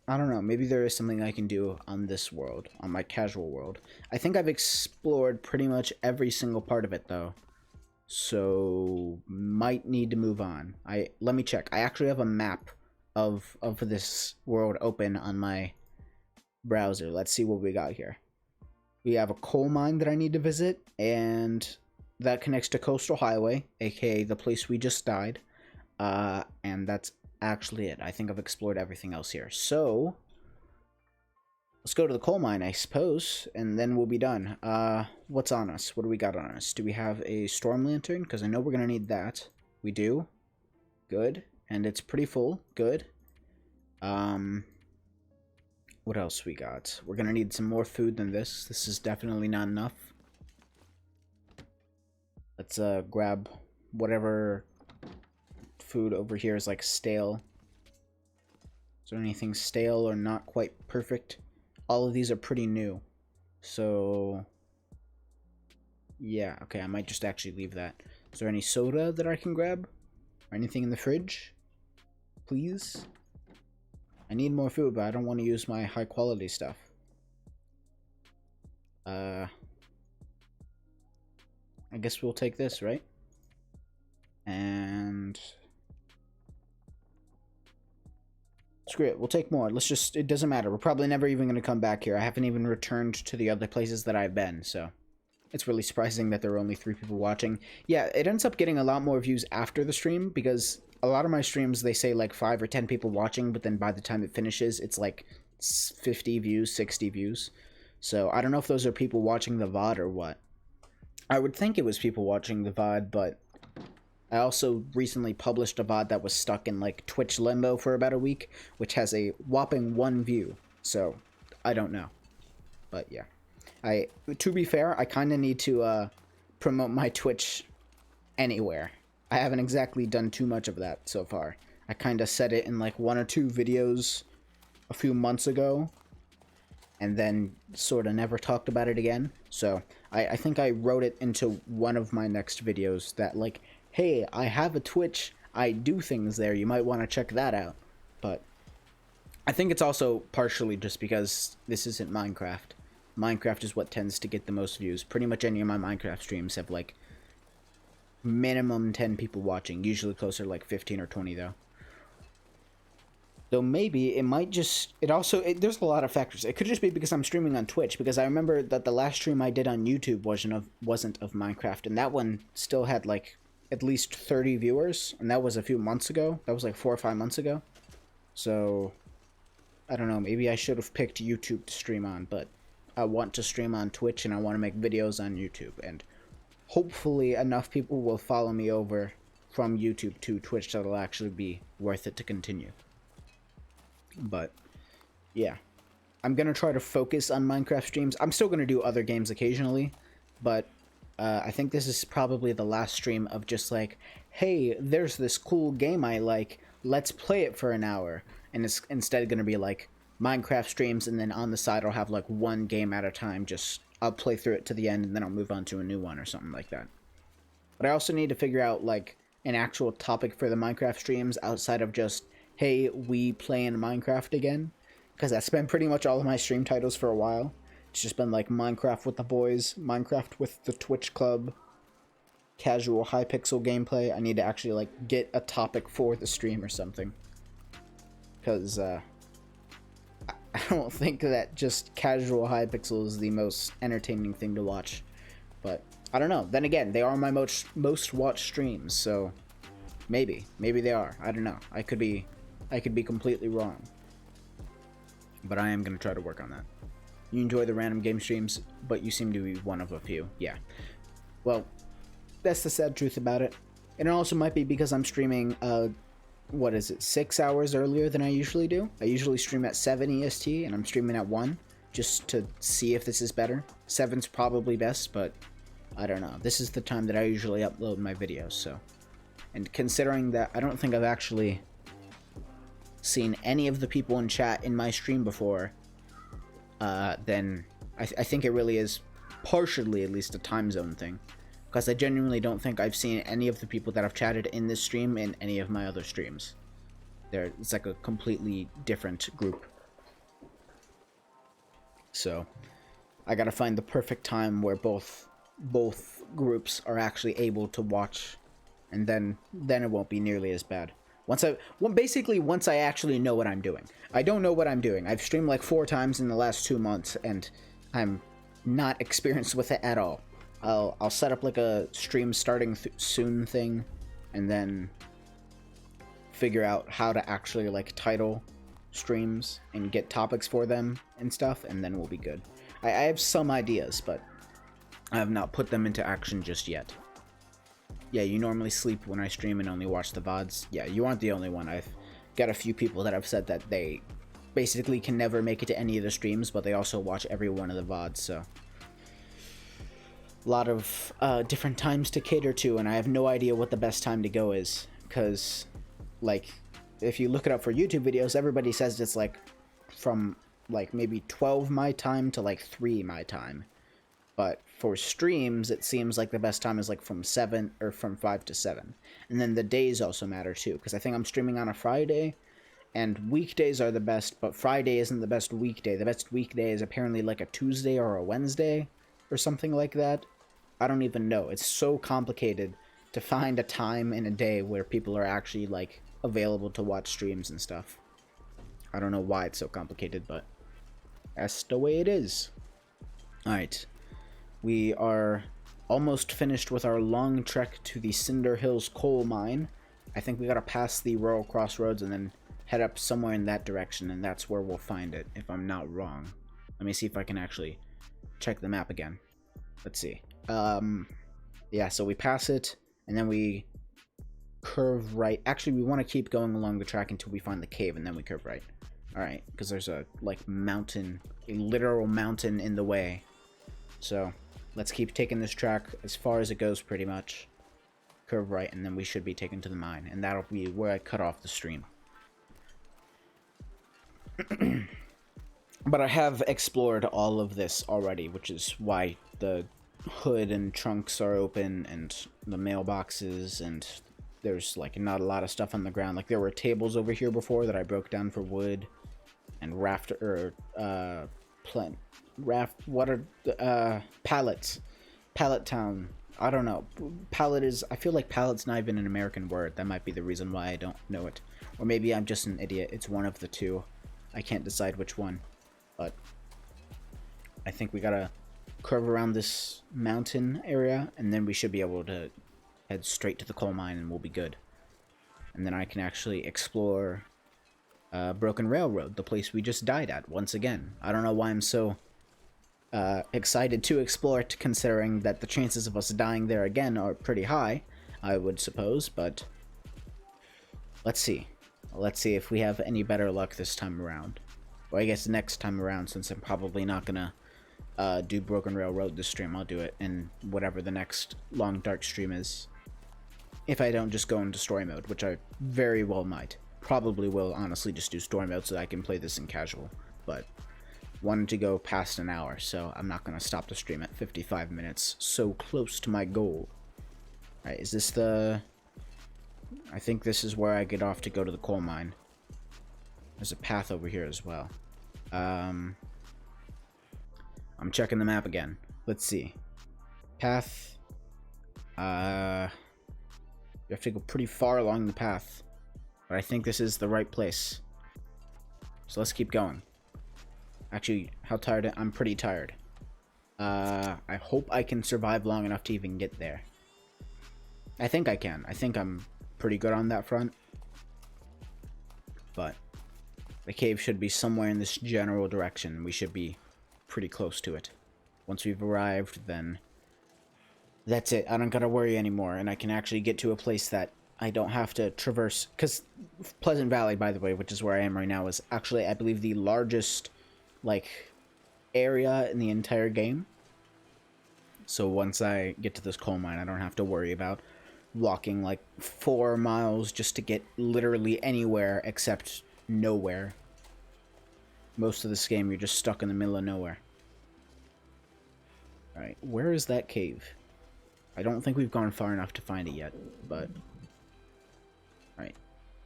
I don't know. Maybe there is something I can do on this world, on my casual world. I think I've explored pretty much every single part of it, though, so might need to move on. Let me check. I actually have a map of this world open on my browser. Let's see what we got here. We have a coal mine that I need to visit, and that connects to Coastal Highway, aka the place we just died, and that's actually it. I think I've explored everything else here. So let's go to the coal mine, I suppose, and then we'll be done. What's on us? What do we got on us? Do we have a storm lantern? Because I know we're gonna need that. We do. Good. And it's pretty full. Good. What else we got? We're gonna need some more food than this. This is definitely not enough. Let's grab whatever food over here is like stale. Is there anything stale or not quite perfect? All of these are pretty new. So yeah, okay, I might just actually leave that. Is there any soda that I can grab? Or anything in the fridge? Please? I need more food, but I don't want to use my high quality stuff. I guess we'll take this, right? And screw it, we'll take more. Let's just, it doesn't matter. We're probably never even going to come back here. I haven't even returned to the other places that I've been, so it's really surprising that there are only 3 people watching. Yeah, it ends up getting a lot more views after the stream, because a lot of my streams, they say like 5 or 10 people watching, but then by the time it finishes, it's like 50 views, 60 views. So I don't know if those are people watching the VOD or what. I would think it was people watching the VOD, but I also recently published a VOD that was stuck in like Twitch limbo for about a week, which has a whopping 1 view. So I don't know. But yeah. To be fair, I kind of need to promote my Twitch anywhere. I haven't exactly done too much of that so far. I kind of said it in like 1 or 2 videos a few months ago, and then sort of never talked about it again. So I think I wrote it into one of my next videos that like, hey, I have a Twitch, I do things there, you might want to check that out. But I think it's also partially just because this isn't Minecraft. Minecraft is what tends to get the most views. Pretty much any of my Minecraft streams have like minimum 10 people watching, usually closer to like 15 or 20 though. Though maybe it might just, there's a lot of factors. It could just be because I'm streaming on Twitch, because I remember that the last stream I did on YouTube wasn't of Minecraft, and that one still had like at least 30 viewers, and that was a few months ago. That was like 4 or 5 months ago. So I don't know, maybe I should have picked YouTube to stream on, but I want to stream on Twitch and I want to make videos on YouTube, and hopefully enough people will follow me over from YouTube to Twitch that it'll actually be worth it to continue. But yeah, I'm gonna try to focus on Minecraft streams. I'm still gonna do other games occasionally, but I think this is probably the last stream of just like, hey, there's this cool game I like, let's play it for an hour. And it's instead gonna be like Minecraft streams, and then on the side I'll have like one game at a time. Just I'll play through it to the end and then I'll move on to a new one or something like that. But I also need to figure out like an actual topic for the Minecraft streams outside of just, hey, we play in Minecraft again, because that's been pretty much all of my stream titles for a while. It's just been like Minecraft with the boys, Minecraft with the Twitch club, casual Hypixel gameplay. I need to actually like get a topic for the stream or something, because I don't think that just casual Hypixel is the most entertaining thing to watch. But I don't know. Then again, they are my most watched streams, so maybe they are. I don't know. I could be completely wrong. But I am going to try to work on that. You enjoy the random game streams, but you seem to be one of a few. Yeah. Well, that's the sad truth about it. And it also might be because I'm streaming, 6 hours earlier than I usually do. I usually stream at 7 EST, and I'm streaming at 1, just to see if this is better. 7's probably best, but I don't know. This is the time that I usually upload my videos, so. And considering that I don't think I've actually seen any of the people in chat in my stream before, then I think it really is partially at least a time zone thing. Because I genuinely don't think I've seen any of the people that have chatted in this stream in any of my other streams. It's like a completely different group. So I gotta find the perfect time where both groups are actually able to watch, and then it won't be nearly as bad. Once I actually know what I'm doing. I don't know what I'm doing. I've streamed like 4 times in the last 2 months, and I'm not experienced with it at all. I'll set up like a stream starting soon thing, and then figure out how to actually like title streams and get topics for them and stuff, and then we'll be good. I have some ideas, but I have not put them into action just yet. Yeah, you normally sleep when I stream and only watch the VODs. Yeah, you aren't the only one. I've got a few people that have said that they basically can never make it to any of the streams, but they also watch every one of the VODs, so. A lot of different times to cater to, and I have no idea what the best time to go is, because, like, if you look it up for YouTube videos, everybody says it's, like, from, like, maybe 12 my time to, like, 3 my time. But for streams, it seems like the best time is, like, from 5 to 7. And then the days also matter, too, because I think I'm streaming on a Friday, and weekdays are the best, but Friday isn't the best weekday. The best weekday is apparently, like, a Tuesday or a Wednesday, or something like that. I don't even know. It's so complicated to find a time in a day where people are actually, like, available to watch streams and stuff. I don't know why it's so complicated, but that's the way it is. Alright. We are almost finished with our long trek to the Cinder Hills coal mine. I think we gotta pass the rural crossroads and then head up somewhere in that direction, and that's where we'll find it, if I'm not wrong. Let me see if I can actually check the map again. Let's see. Yeah, so we pass it, and then we curve right. Actually, we want to keep going along the track until we find the cave, and then we curve right. Alright, because there's a, like, mountain, a literal mountain in the way. So, let's keep taking this track as far as it goes, pretty much. curve right, and then we should be taken to the mine, and that'll be where I cut off the stream. But I have explored all of this already, which is why the hood and trunks are open, and the mailboxes, and there's like not a lot of stuff on the ground. Like there were tables over here before that I broke down for wood, and pallets. Pallet town. I don't know. Pallet is, I feel like pallet's not even an American word. That might be the reason why I don't know it. Or maybe I'm just an idiot. It's one of the two. I can't decide which one. But I think we gotta curve around this mountain area, and then we should be able to head straight to the coal mine, and we'll be good. And then I can actually explore Broken Railroad, the place we just died at, once again. I don't know why I'm so excited to explore it, considering that the chances of us dying there again are pretty high, I would suppose, but let's see. Let's see if we have any better luck this time around. Or I guess next time around, since I'm probably not gonna do Broken Railroad this stream. I'll do it in whatever the next long dark stream is. If I don't just go into story mode, which I very well might. Probably will honestly just do story mode so that I can play this in casual. But wanted to go past an hour, so I'm not gonna stop the stream at 55 minutes. So close to my goal. Alright, is this the... I think this is where I get off to go to the coal mine. There's a path over here as well. I'm checking the map again. Let's see. Path. You have to go pretty far along the path. But I think this is the right place. So let's keep going. Actually, how tired? I'm pretty tired. I hope I can survive long enough to even get there. I think I can. I think I'm pretty good on that front. But the cave should be somewhere in this general direction. We should be pretty close to it. Once we've arrived, then that's it. I don't gotta worry anymore, and I can actually get to a place that I don't have to traverse. Because Pleasant Valley, by the way, which is where I am right now, is actually, I believe, the largest, like, area in the entire game. So once I get to this coal mine, I don't have to worry about walking, like, 4 miles just to get literally anywhere except nowhere. Most of this game, you're just stuck in the middle of nowhere. Alright, where is that cave? I don't think we've gone far enough to find it yet, but... Alright,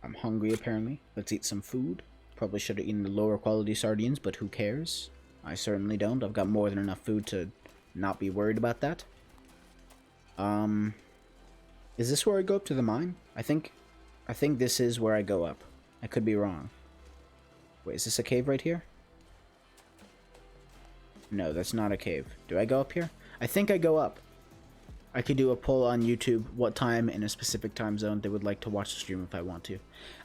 I'm hungry apparently. Let's eat some food. Probably should have eaten the lower quality sardines, but who cares? I certainly don't. I've got more than enough food to not be worried about that. Is this where I go up to the mine? I think this is where I go up. I could be wrong. Wait, is this a cave right here? No, that's not a cave. Do I go up here? I think I go up. I could do a poll on YouTube what time in a specific time zone they would like to watch the stream if I want to.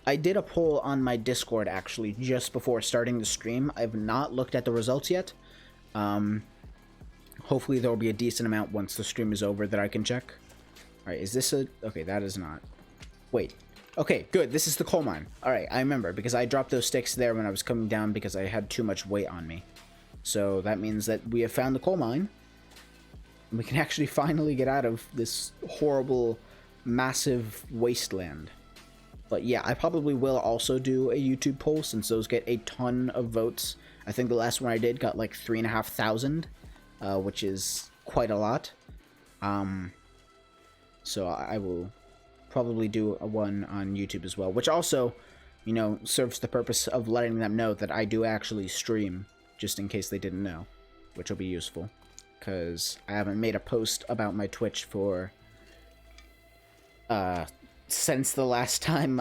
I did a poll on my Discord actually just before starting the stream. I've not looked at the results yet. Hopefully there will be a decent amount once the stream is over that I can check. Alright, is this a... Okay, that is not. Wait. Okay, good. This is the coal mine. Alright, I remember, because I dropped those sticks there when I was coming down because I had too much weight on me. So that means that we have found the coal mine. And we can actually finally get out of this horrible, massive wasteland. But yeah, I probably will also do a YouTube poll since those get a ton of votes. I think the last one I did got like 3,500, which is quite a lot. So I will probably do a one on YouTube as well, which also, you know, serves the purpose of letting them know that I do actually stream, just in case they didn't know, which will be useful, because I haven't made a post about my Twitch for, since the last time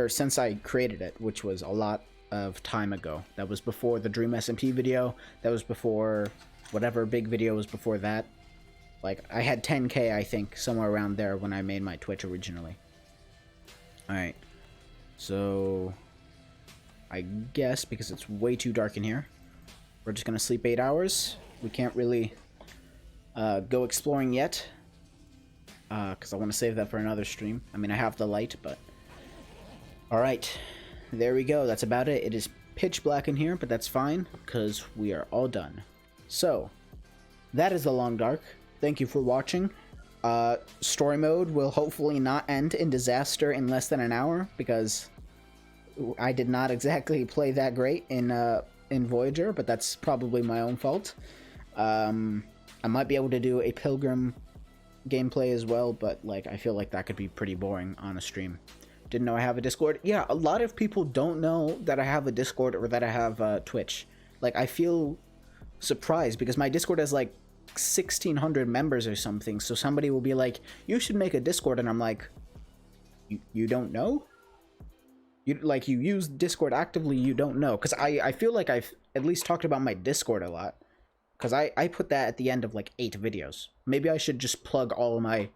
since I created it, which was a lot of time ago. That was before the Dream SMP video, that was before whatever big video was before that. Like, I had 10k, I think, somewhere around there when I made my Twitch originally. Alright. So, I guess, because it's way too dark in here, we're just gonna sleep 8 hours. We can't really go exploring yet, because I want to save that for another stream. I mean, I have the light, but... Alright. There we go. That's about it. It is pitch black in here, but that's fine, because we are all done. So, that is The Long Dark. Thank you for watching. Story mode will hopefully not end in disaster in less than an hour, because I did not exactly play that great in Voyager, but that's probably my own fault. I might be able to do a Pilgrim gameplay as well, but like I feel like that could be pretty boring on a stream. Didn't know I have a Discord. Yeah, a lot of people don't know that I have a Discord or that I have Twitch. Like, I feel surprised because my Discord has like 1,600 members or something, so somebody will be like, you should make a Discord, and I'm like, you don't know? You use Discord actively, you don't know? Because I feel like I've at least talked about my Discord a lot, because I put that at the end of like 8 videos. Maybe I should just plug all of my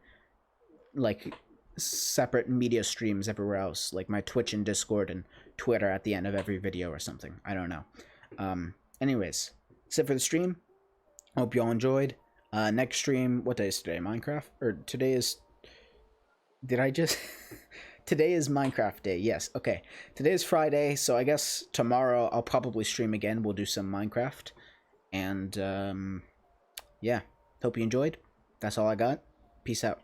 like separate media streams everywhere else, like my Twitch and Discord and Twitter at the end of every video or something. I don't know. Anyways, except for the stream, hope y'all enjoyed. Next stream, what day is today? Minecraft? Or today is... Did I just... Today is Minecraft day, yes. Okay, today is Friday, so I guess tomorrow I'll probably stream again. We'll do some Minecraft. And, yeah. Hope you enjoyed. That's all I got. Peace out.